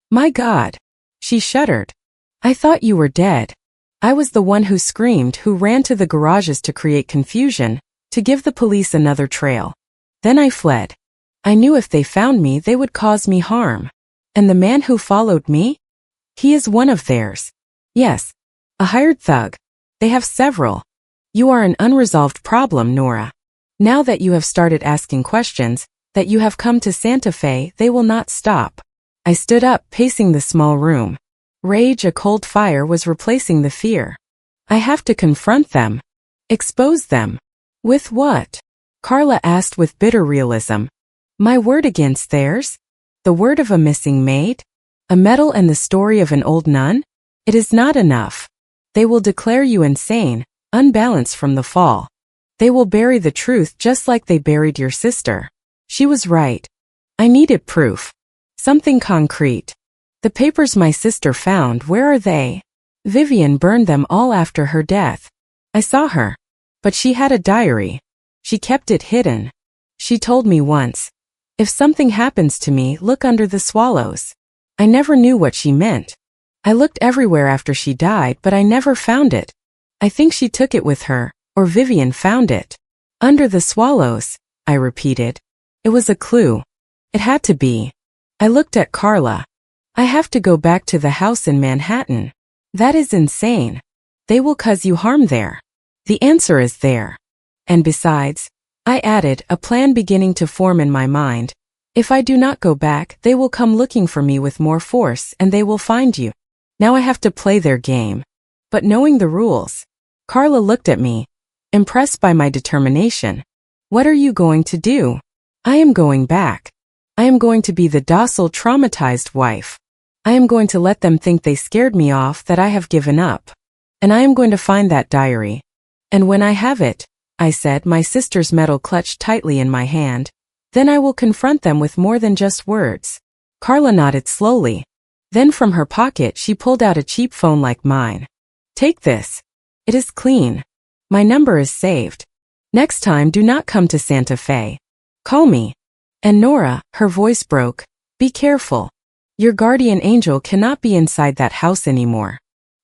my God, she shuddered. I thought you were dead. I was the one who screamed, who ran to the garages to create confusion, to give the police another trail. Then I fled. I knew if they found me, they would cause me harm. And the man who followed me? He is one of theirs. Yes, a hired thug. They have several. You are an unresolved problem, Nora. Now that you have started asking questions, that you have come to Santa Fe, they will not stop. I stood up, pacing the small room. Rage, a cold fire, was replacing the fear. I have to confront them. Expose them. With what? Carla asked with bitter realism. My word against theirs? The word of a missing maid? A medal and the story of an old nun? It is not enough. They will declare you insane, unbalanced from the fall. They will bury the truth just like they buried your sister. She was right. I needed proof. Something concrete. The papers my sister found, where are they? Vivian burned them all after her death. I saw her. But she had a diary. She kept it hidden. She told me once, if something happens to me, look under the swallows. I never knew what she meant. I looked everywhere after she died, but I never found it. I think she took it with her, or Vivian found it. Under the swallows, I repeated. It was a clue. It had to be. I looked at Carla. I have to go back to the house in Manhattan. That is insane. They will cause you harm there. The answer is there. And besides, I added, a plan beginning to form in my mind. If I do not go back, they will come looking for me with more force, and they will find you. Now I have to play their game. But knowing the rules. Carla looked at me, impressed by my determination. What are you going to do? I am going back. I am going to be the docile, traumatized wife. I am going to let them think they scared me off, that I have given up. And I am going to find that diary. And when I have it, I said, my sister's medal clutched tightly in my hand, then I will confront them with more than just words. Carla nodded slowly. Then from her pocket she pulled out a cheap phone like mine. Take this. It is clean. My number is saved. Next time do not come to Santa Fe. Call me. And Nora, her voice broke, be careful. Your guardian angel cannot be inside that house anymore.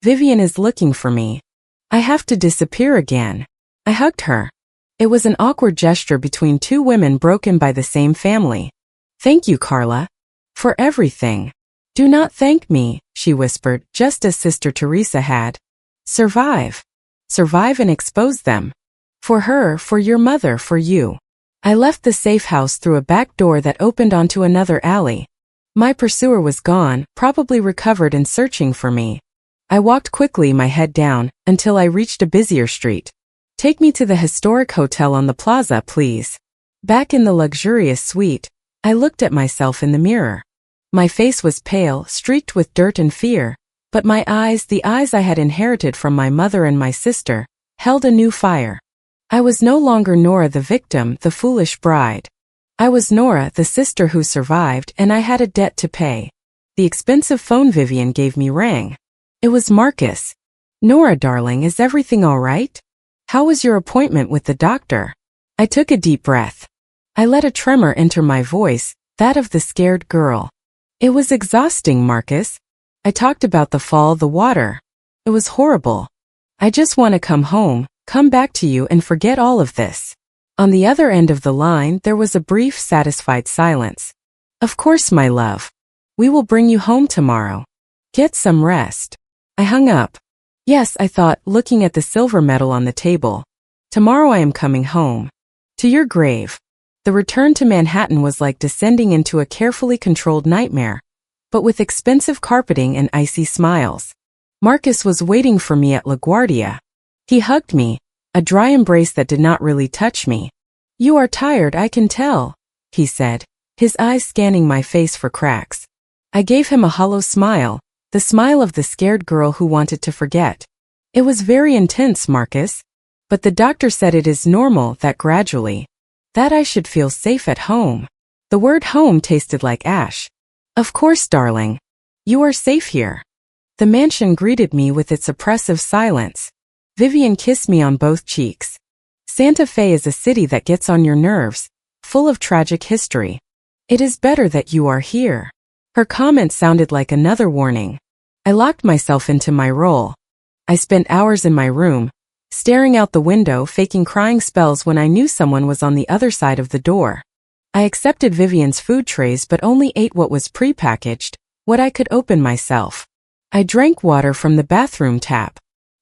Vivian is looking for me. I have to disappear again. I hugged her. It was an awkward gesture between two women broken by the same family. Thank you, Carla. For everything. Do not thank me, she whispered, just as Sister Teresa had. Survive. Survive and expose them. For her, for your mother, for you. I left the safe house through a back door that opened onto another alley. My pursuer was gone, probably recovered and searching for me. I walked quickly, my head down, until I reached a busier street. Take me to the historic hotel on the plaza, please. Back in the luxurious suite, I looked at myself in the mirror. My face was pale, streaked with dirt and fear, but my eyes, the eyes I had inherited from my mother and my sister, held a new fire. I was no longer Nora the victim, the foolish bride. I was Nora, the sister who survived, and I had a debt to pay. The expensive phone Vivian gave me rang. It was Marcus. Nora, darling, is everything all right? How was your appointment with the doctor? I took a deep breath. I let a tremor enter my voice, that of the scared girl. It was exhausting, Marcus. I talked about the fall, the water. It was horrible. I just want to come home, come back to you and forget all of this. On the other end of the line, there was a brief, satisfied silence. Of course, my love. We will bring you home tomorrow. Get some rest. I hung up. Yes, I thought, looking at the silver medal on the table. Tomorrow I am coming home. To your grave. The return to Manhattan was like descending into a carefully controlled nightmare, but with expensive carpeting and icy smiles. Marcus was waiting for me at LaGuardia. He hugged me, a dry embrace that did not really touch me. You are tired, I can tell, he said, his eyes scanning my face for cracks. I gave him a hollow smile, the smile of the scared girl who wanted to forget. It was very intense, Marcus. But the doctor said it is normal, that gradually. That I should feel safe at home. The word home tasted like ash. Of course, darling. You are safe here. The mansion greeted me with its oppressive silence. Vivian kissed me on both cheeks. Santa Fe is a city that gets on your nerves, full of tragic history. It is better that you are here. Her comment sounded like another warning. I locked myself into my role. I spent hours in my room, staring out the window, faking crying spells when I knew someone was on the other side of the door. I accepted Vivian's food trays but only ate what was prepackaged, what I could open myself. I drank water from the bathroom tap.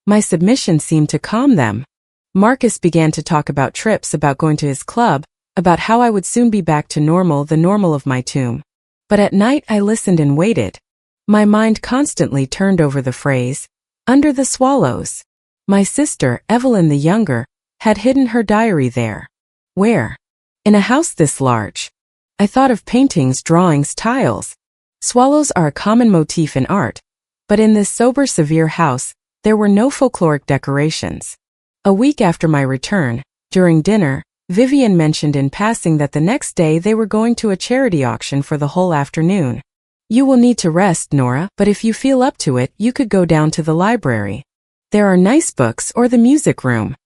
My submission seemed to calm them. Marcus began to talk about trips, about going to his club, about how I would soon be back to normal, the normal of my tomb. But at night I listened and waited. My mind constantly turned over the phrase, "under the swallows." My sister, Evelyn the younger, had hidden her diary there. Where? In a house this large. I thought of paintings, drawings, tiles. Swallows are a common motif in art, but in this sober, severe house, there were no folkloric decorations. A week after my return, during dinner, Vivian mentioned in passing that the next day they were going to a charity auction for the whole afternoon. "You will need to rest, Nora, but if you feel up to it, you could go down to the library. There are nice books, or the music room."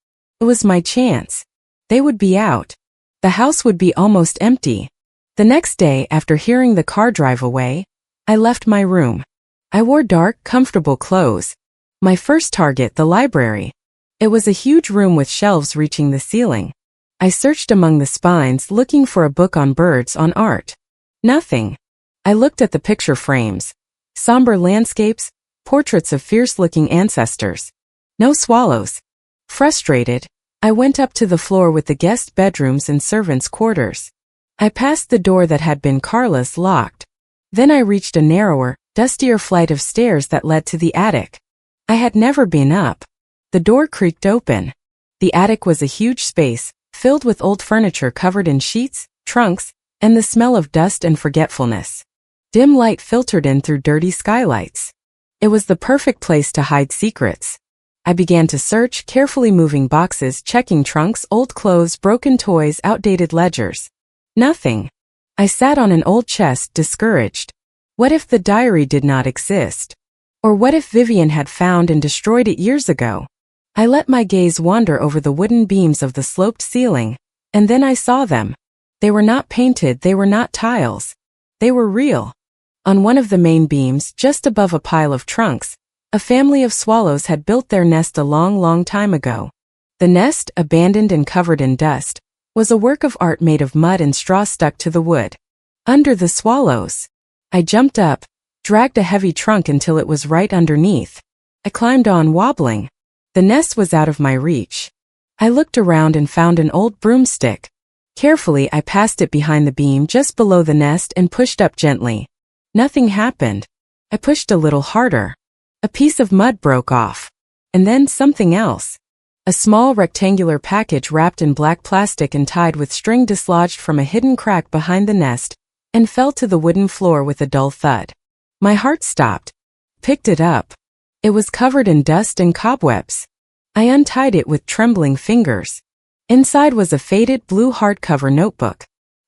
It was my chance. They would be out. The house would be almost empty. The next day, after hearing the car drive away, I left my room. I wore dark, comfortable clothes. My first target, the library. It was a huge room with shelves reaching the ceiling. I searched among the spines looking for a book on birds, on art. Nothing. I looked at the picture frames. Somber landscapes, portraits of fierce-looking ancestors. No swallows. Frustrated, I went up to the floor with the guest bedrooms and servants' quarters. I passed the door that had been Carla's, locked. Then I reached a narrower, dustier flight of stairs that led to the attic. I had never been up. The door creaked open. The attic was a huge space, filled with old furniture covered in sheets, trunks, and the smell of dust and forgetfulness. Dim light filtered in through dirty skylights. It was the perfect place to hide secrets. I began to search, carefully moving boxes, checking trunks, old clothes, broken toys, outdated ledgers. Nothing. I sat on an old chest, discouraged. What if the diary did not exist? Or what if Vivian had found and destroyed it years ago? I let my gaze wander over the wooden beams of the sloped ceiling, and then I saw them. They were not painted, they were not tiles. They were real. On one of the main beams, just above a pile of trunks, a family of swallows had built their nest a long, long time ago. The nest, abandoned and covered in dust, was a work of art made of mud and straw stuck to the wood. Under the swallows. I jumped up, dragged a heavy trunk until it was right underneath. I climbed on, wobbling. The nest was out of my reach. I looked around and found an old broomstick. Carefully, I passed it behind the beam just below the nest and pushed up gently. Nothing happened. I pushed a little harder. A piece of mud broke off. And then something else. A small rectangular package wrapped in black plastic and tied with string dislodged from a hidden crack behind the nest and fell to the wooden floor with a dull thud. My heart stopped. Picked it up. It was covered in dust and cobwebs. I untied it with trembling fingers. Inside was a faded blue hardcover notebook.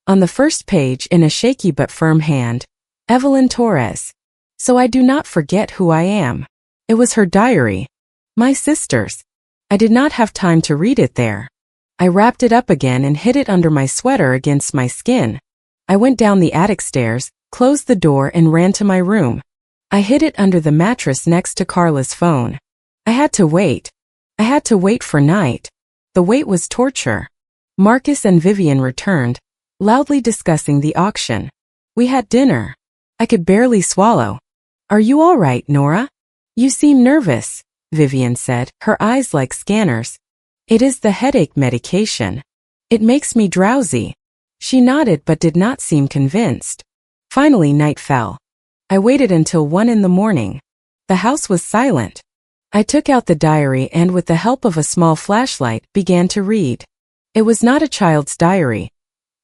On the first page, in a shaky but firm hand, Evelyn Torres. So I do not forget who I am. It was her diary. My sister's. I did not have time to read it there. I wrapped it up again and hid it under my sweater against my skin. I went down the attic stairs, closed the door and ran to my room. I hid it under the mattress next to Carla's phone. I had to wait. I had to wait for night. The wait was torture. Marcus and Vivian returned, loudly discussing the auction. We had dinner. I could barely swallow. "Are you all right, Nora? You seem nervous," Vivian said, her eyes like scanners. "It is the headache medication. It makes me drowsy." She nodded but did not seem convinced. Finally, night fell. I waited until 1 in the morning. The house was silent. I took out the diary and with the help of a small flashlight began to read. It was not a child's diary.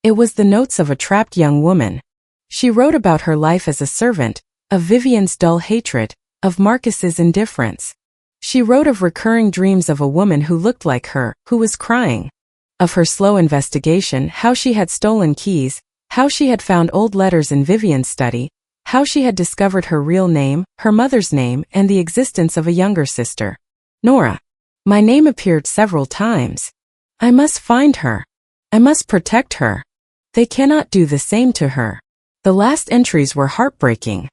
It was the notes of a trapped young woman. She wrote about her life as a servant, of Vivian's dull hatred, of Marcus's indifference. She wrote of recurring dreams of a woman who looked like her, who was crying. Of her slow investigation, how she had stolen keys, How she had found old letters in Vivian's study, how she had discovered her real name, her mother's name, and the existence of a younger sister. Nora. My name appeared several times. I must find her. I must protect her. They cannot do the same to her. The last entries were heartbreaking.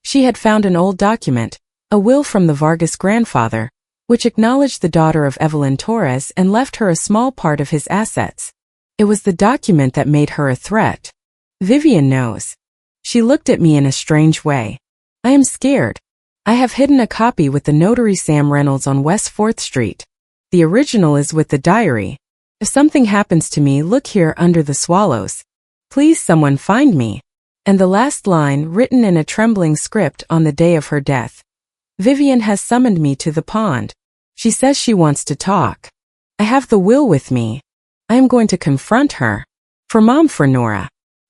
She had found an old document, a will from the Vargas grandfather, which acknowledged the daughter of Evelyn Torres and left her a small part of his assets. It was the document that made her a threat. Vivian knows. She looked at me in a strange way. I am scared. I have hidden a copy with the notary Sam Reynolds on West 4th Street. The original is with the diary. If something happens to me, look here under the swallows. Please someone find me. And the last line, written in a trembling script on the day of her death. Vivian has summoned me to the pond. She says she wants to talk. I have the will with me. I am going to confront her. For Mom, for Nora.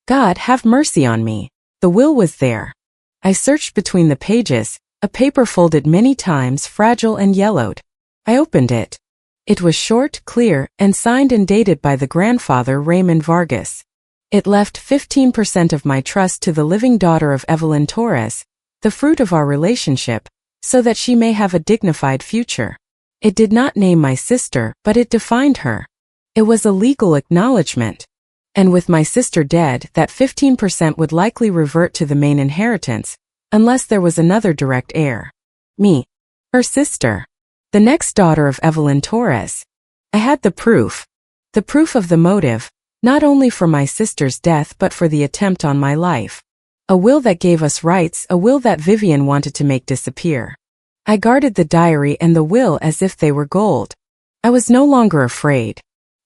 God, have mercy on me. The will was there. I searched between the pages, a paper folded many times, fragile and yellowed. I opened it. It was short, clear, and signed and dated by the grandfather Raymond Vargas. It left 15% of my trust to the living daughter of Evelyn Torres, the fruit of our relationship, so that she may have a dignified future. It did not name my sister, but it defined her. It was a legal acknowledgement. And with my sister dead, that 15% would likely revert to the main inheritance, unless there was another direct heir. Me. Her sister. The next daughter of Evelyn Torres. I had the proof. The proof of the motive, not only for my sister's death but for the attempt on my life. A will that gave us rights, a will that Vivian wanted to make disappear. I guarded the diary and the will as if they were gold. I was no longer afraid.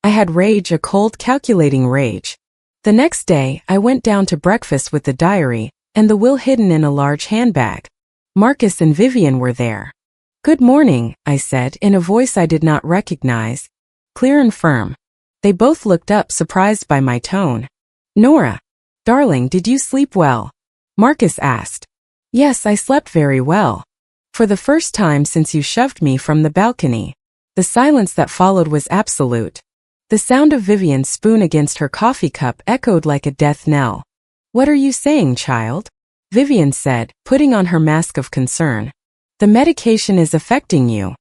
I had rage, a cold, calculating rage. The next day, I went down to breakfast with the diary, and the will hidden in a large handbag. Marcus and Vivian were there. Good morning, I said, in a voice I did not recognize, clear and firm. They both looked up, surprised by my tone. Nora. Darling, did you sleep well? Marcus asked. Yes, I slept very well. For the first time since you shoved me from the balcony. The silence that followed was absolute. The sound of Vivian's spoon against her coffee cup echoed like a death knell. What are you saying, child? Vivian said, putting on her mask of concern. The medication is affecting you.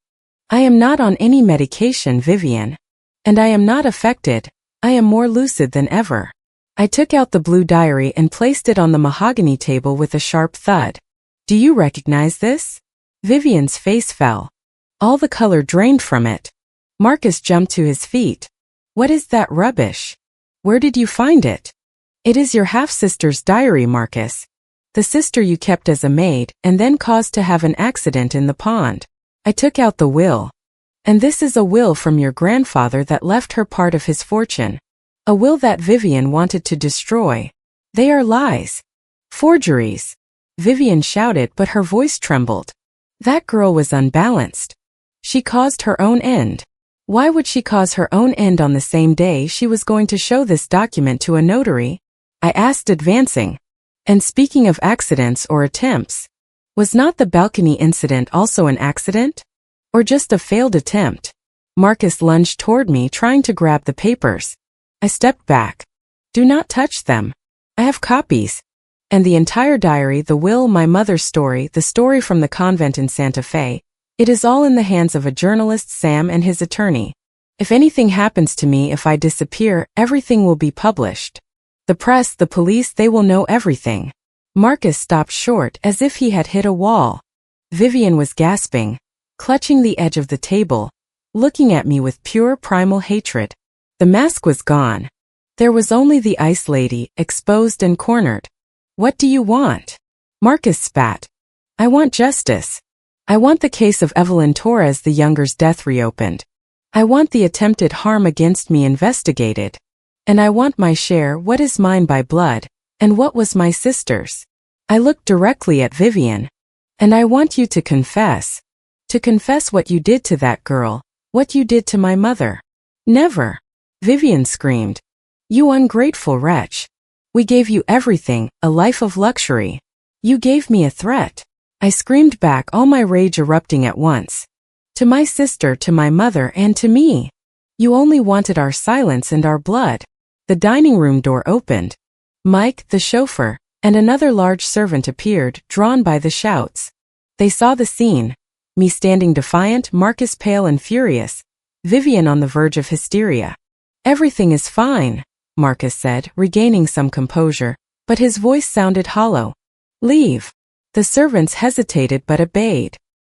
I am not on any medication, Vivian. And I am not affected. I am more lucid than ever. I took out the blue diary and placed it on the mahogany table with a sharp thud. Do you recognize this? Vivian's face fell. All the color drained from it. Marcus jumped to his feet. What is that rubbish? Where did you find it? It is your half-sister's diary, Marcus. The sister you kept as a maid and then caused to have an accident in the pond. I took out the will. And this is a will from your grandfather that left her part of his fortune. A will that Vivian wanted to destroy. They are lies. Forgeries. Vivian shouted, but her voice trembled. That girl was unbalanced. She caused her own end. Why would she cause her own end on the same day she was going to show this document to a notary? I asked, advancing. And speaking of accidents or attempts, was not the balcony incident also an accident? Or just a failed attempt? Marcus lunged toward me, trying to grab the papers. I stepped back. Do not touch them. I have copies. And the entire diary, the will, my mother's story, the story from the convent in Santa Fe, it is all in the hands of a journalist, Sam, and his attorney. If anything happens to me, if I disappear, everything will be published. The press, the police, they will know everything. Marcus stopped short as if he had hit a wall. Vivian was gasping, clutching the edge of the table, looking at me with pure primal hatred. The mask was gone. There was only the ice lady, exposed and cornered. What do you want? Marcus spat. I want justice. I want the case of Evelyn Torres the Younger's death reopened. I want the attempted harm against me investigated. And I want my share, what is mine by blood, and what was my sister's. I looked directly at Vivian. And I want you to confess. To confess what you did to that girl, what you did to my mother. Never. Vivian screamed. You ungrateful wretch. We gave you everything, a life of luxury. You gave me a threat. I screamed back, all my rage erupting at once. To my sister, to my mother, and to me. You only wanted our silence and our blood. The dining room door opened. Mike, the chauffeur, and another large servant appeared, drawn by the shouts. They saw the scene, me standing defiant, Marcus pale and furious, Vivian on the verge of hysteria. "Everything is fine," Marcus said, regaining some composure, but his voice sounded hollow. "Leave." The servants hesitated but obeyed.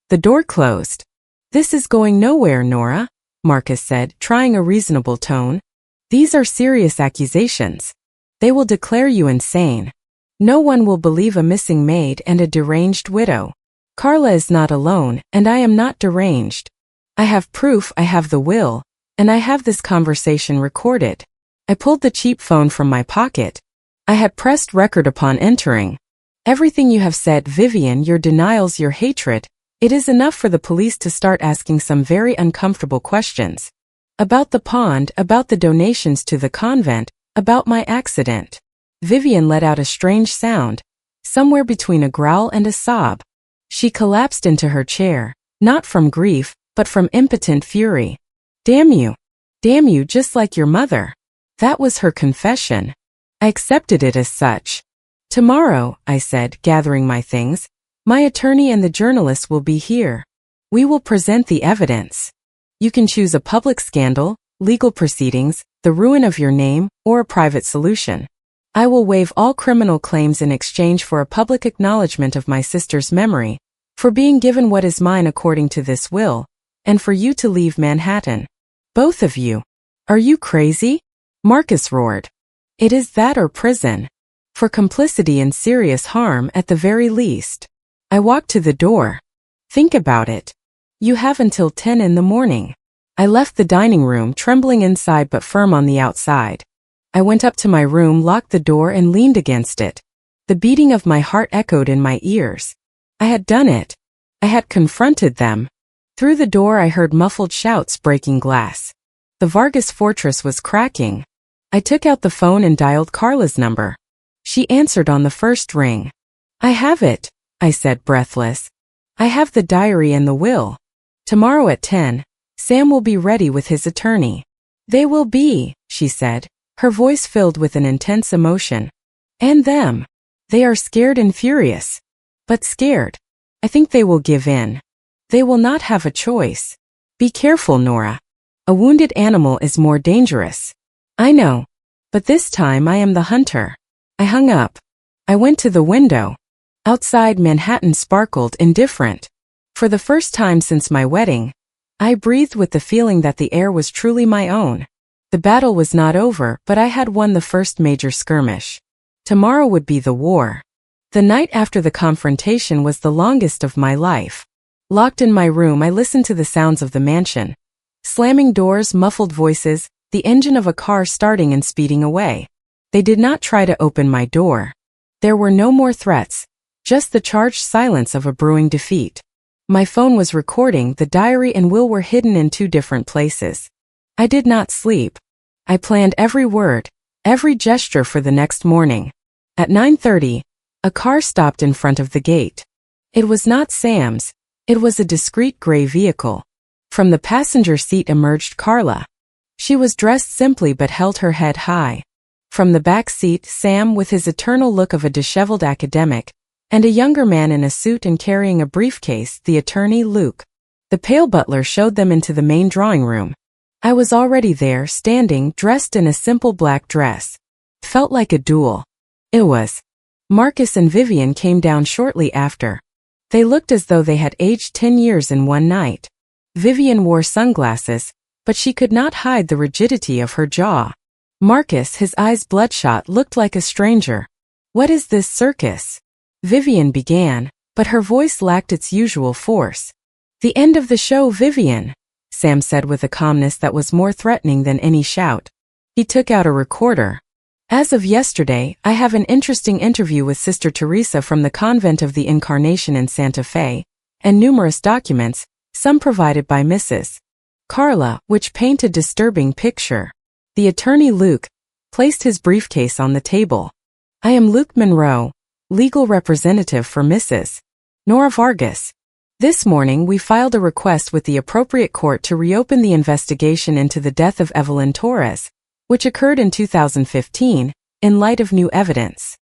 The door closed. "This is going nowhere, Nora," Marcus said, trying a reasonable tone. "These are serious accusations. They will declare you insane. No one will believe a missing maid and a deranged widow. Carla is not alone, and I am not deranged. I have proof, I have the will, and I have this conversation recorded." I pulled the cheap phone from my pocket. I had pressed record upon entering. "Everything you have said, Vivian, your denials, your hatred, it is enough for the police to start asking some very uncomfortable questions. About the pond, about the donations to the convent, about my accident." Vivian let out a strange sound, somewhere between a growl and a sob. She collapsed into her chair, not from grief, but from impotent fury. Damn you, just like your mother." That was her confession. I accepted it as such. "Tomorrow," I said, gathering my things, "my attorney and the journalists will be here. We will present the evidence. You can choose a public scandal, legal proceedings, the ruin of your name, or a private solution. I will waive all criminal claims in exchange for a public acknowledgement of my sister's memory, for being given what is mine according to this will, and for you to leave Manhattan. Both of you. Are you crazy?" Marcus roared. "It is that or prison. For complicity in serious harm at the very least." I walked to the door. "Think about it. You have until 10 in the morning." I left the dining room, trembling inside but firm on the outside. I went up to my room, locked the door, and leaned against it. The beating of my heart echoed in my ears. I had done it. I had confronted them. Through the door I heard muffled shouts breaking glass. The Vargas fortress was cracking. I took out the phone and dialed Carla's number. She answered on the first ring. "I have it," I said, breathless. "I have the diary and the will. Tomorrow at 10, Sam will be ready with his attorney." "They will be," she said, her voice filled with an intense emotion. "And them. They are scared and furious. But scared. I think they will give in. They will not have a choice. Be careful, Nora. A wounded animal is more dangerous." "I know. But this time I am the hunter." I hung up. I went to the window. Outside, Manhattan sparkled, indifferent. For the first time since my wedding, I breathed with the feeling that the air was truly my own. The battle was not over, but I had won the first major skirmish. Tomorrow would be the war. The night after the confrontation was the longest of my life. Locked in my room, I listened to the sounds of the mansion. Slamming doors, muffled voices, the engine of a car starting and speeding away. They did not try to open my door. There were no more threats, just the charged silence of a brewing defeat. My phone was recording, the diary and will were hidden in 2 different places. I did not sleep. I planned every word, every gesture for the next morning. At 9:30, a car stopped in front of the gate. It was not Sam's. It was a discreet gray vehicle. From the passenger seat emerged Carla. She was dressed simply but held her head high. From the back seat, Sam, with his eternal look of a disheveled academic, and a younger man in a suit and carrying a briefcase, the attorney, Luke. The pale butler showed them into the main drawing room. I was already there, standing, dressed in a simple black dress. Felt like a duel. It was. Marcus and Vivian came down shortly after. They looked as though they had aged 10 years in one night. Vivian wore sunglasses, but she could not hide the rigidity of her jaw. Marcus, his eyes bloodshot, looked like a stranger. "What is this circus?" Vivian began, but her voice lacked its usual force. "The end of the show, Vivian," Sam said with a calmness that was more threatening than any shout. He took out a recorder. "As of yesterday, I have an interesting interview with Sister Teresa from the Convent of the Incarnation in Santa Fe, and numerous documents, some provided by Mrs. Carla, which paint a disturbing picture." The attorney, Luke, placed his briefcase on the table. "I am Luke Monroe, legal representative for Mrs. Nora Vargas. This morning we filed a request with the appropriate court to reopen the investigation into the death of Evelyn Torres, which occurred in 2015, in light of new evidence.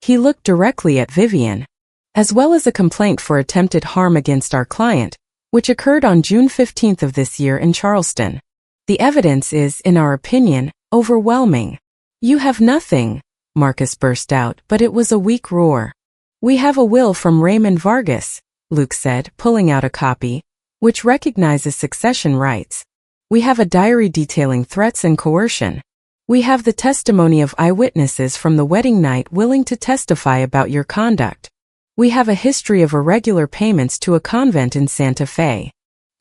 He looked directly at Vivian, as well as a complaint for attempted harm against our client, which occurred on June 15th of this year in Charleston. The evidence is, in our opinion, overwhelming. You have nothing, Marcus burst out, but it was a weak roar. We have a will from Raymond Vargas, Luke said, pulling out a copy, which recognizes succession rights. We have a diary detailing threats and coercion. We have the testimony of eyewitnesses from the wedding night willing to testify about your conduct. We have a history of irregular payments to a convent in Santa Fe.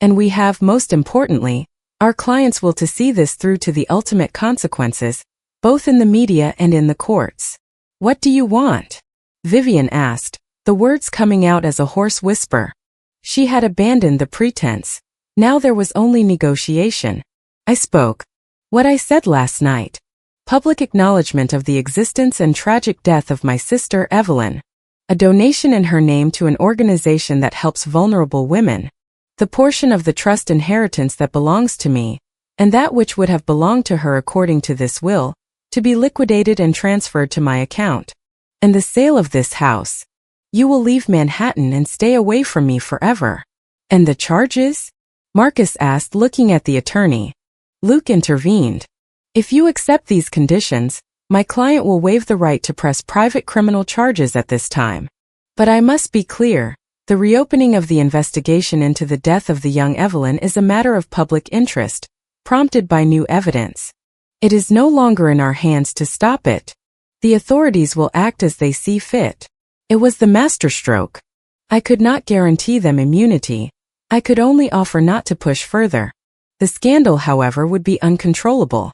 And we have, most importantly, our client's will to see this through to the ultimate consequences, both in the media and in the courts. What do you want? Vivian asked, the words coming out as a hoarse whisper. She had abandoned the pretense. Now there was only negotiation. I spoke. What I said last night. Public acknowledgement of the existence and tragic death of my sister Evelyn. A donation in her name to an organization that helps vulnerable women. The portion of the trust inheritance that belongs to me, and that which would have belonged to her according to this will, to be liquidated and transferred to my account. And the sale of this house. You will leave Manhattan and stay away from me forever. And the charges? Marcus asked, looking at the attorney. Luke intervened. If you accept these conditions, my client will waive the right to press private criminal charges at this time. But I must be clear, the reopening of the investigation into the death of the young Evelyn is a matter of public interest, prompted by new evidence. It is no longer in our hands to stop it. The authorities will act as they see fit. It was the masterstroke. I could not guarantee them immunity. I could only offer not to push further. The scandal, however, would be uncontrollable.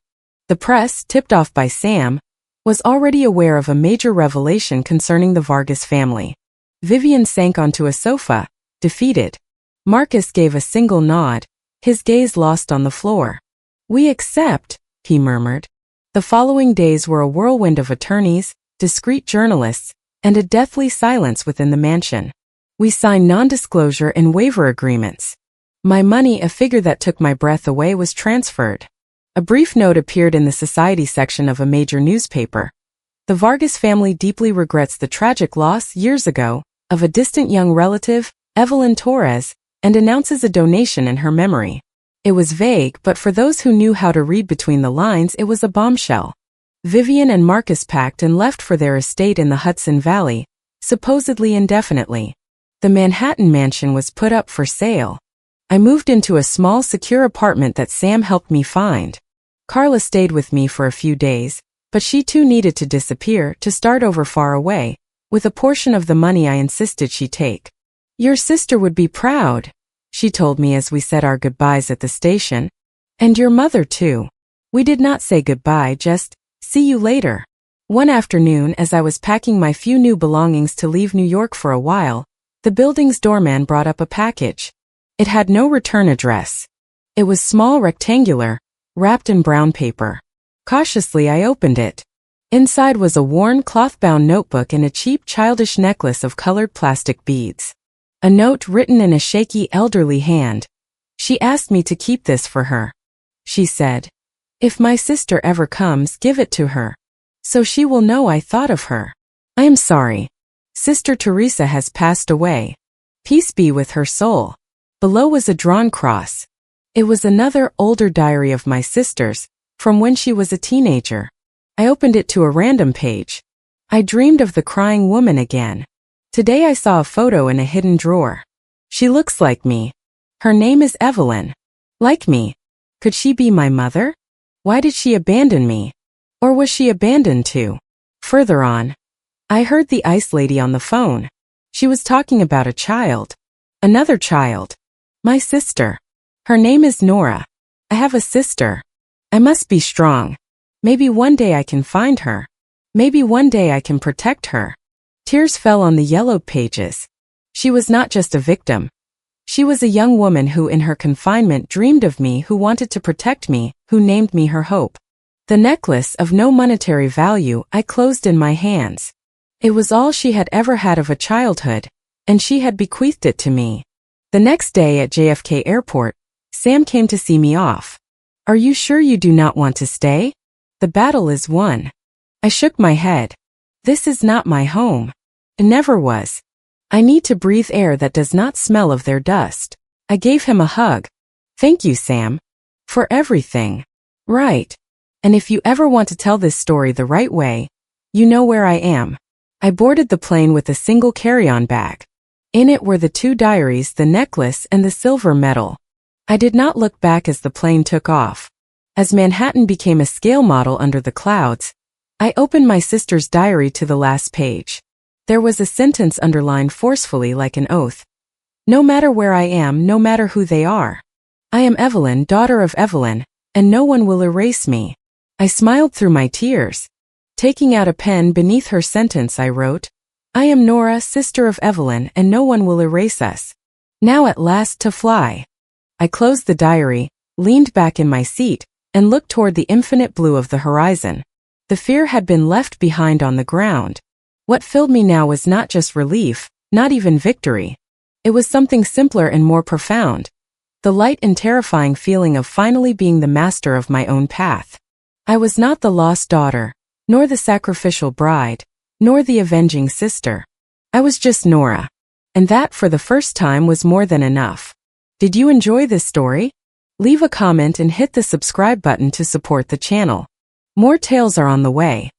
The press, tipped off by Sam, was already aware of a major revelation concerning the Vargas family. Vivian sank onto a sofa, defeated. Marcus gave a single nod, his gaze lost on the floor. We accept, he murmured. The following days were a whirlwind of attorneys, discreet journalists, and a deathly silence within the mansion. We signed non-disclosure and waiver agreements. My money, a figure that took my breath away, was transferred. A brief note appeared in the society section of a major newspaper. The Vargas family deeply regrets the tragic loss years ago of a distant young relative, Evelyn Torres, and announces a donation in her memory. It was vague, but for those who knew how to read between the lines, it was a bombshell. Vivian and Marcus packed and left for their estate in the Hudson Valley, supposedly indefinitely. The Manhattan mansion was put up for sale. I moved into a small, secure apartment that Sam helped me find. Carla stayed with me for a few days, but she too needed to disappear to start over far away, with a portion of the money I insisted she take. Your sister would be proud, she told me as we said our goodbyes at the station. And your mother too. We did not say goodbye, just, see you later. One afternoon, as I was packing my few new belongings to leave New York for a while, the building's doorman brought up a package. It had no return address. It was small, rectangular, wrapped in brown paper. Cautiously I opened it. Inside was a worn cloth-bound notebook and a cheap childish necklace of colored plastic beads. A note written in a shaky elderly hand. She asked me to keep this for her. She said, if my sister ever comes, give it to her. So she will know I thought of her. I am sorry. Sister Teresa has passed away. Peace be with her soul. Below was a drawn cross. It was another, older diary of my sister's, from when she was a teenager. I opened it to a random page. I dreamed of the crying woman again. Today I saw a photo in a hidden drawer. She looks like me. Her name is Evelyn. Like me. Could she be my mother? Why did she abandon me? Or was she abandoned too? Further on, I heard the ice lady on the phone. She was talking about a child. Another child. My sister. Her name is Nora. I have a sister. I must be strong. Maybe one day I can find her. Maybe one day I can protect her. Tears fell on the yellowed pages. She was not just a victim. She was a young woman who in her confinement dreamed of me, who wanted to protect me, who named me her hope. The necklace, of no monetary value, I closed in my hands. It was all she had ever had of a childhood, and she had bequeathed it to me. The next day at JFK Airport, Sam came to see me off. Are you sure you do not want to stay? The battle is won. I shook my head. This is not my home. It never was. I need to breathe air that does not smell of their dust. I gave him a hug. Thank you, Sam. For everything. Right. And if you ever want to tell this story the right way, you know where I am. I boarded the plane with a single carry-on bag. In it were the 2 diaries, the necklace, and the silver medal. I did not look back as the plane took off. As Manhattan became a scale model under the clouds, I opened my sister's diary to the last page. There was a sentence underlined forcefully like an oath. No matter where I am, no matter who they are. I am Evelyn, daughter of Evelyn, and no one will erase me. I smiled through my tears. Taking out a pen beneath her sentence, I wrote, I am Nora, sister of Evelyn, and no one will erase us. Now at last to fly. I closed the diary, leaned back in my seat, and looked toward the infinite blue of the horizon. The fear had been left behind on the ground. What filled me now was not just relief, not even victory. It was something simpler and more profound. The light and terrifying feeling of finally being the master of my own path. I was not the lost daughter, nor the sacrificial bride, nor the avenging sister. I was just Nora. And that, for the first time, was more than enough. Did you enjoy this story? Leave a comment and hit the subscribe button to support the channel. More tales are on the way.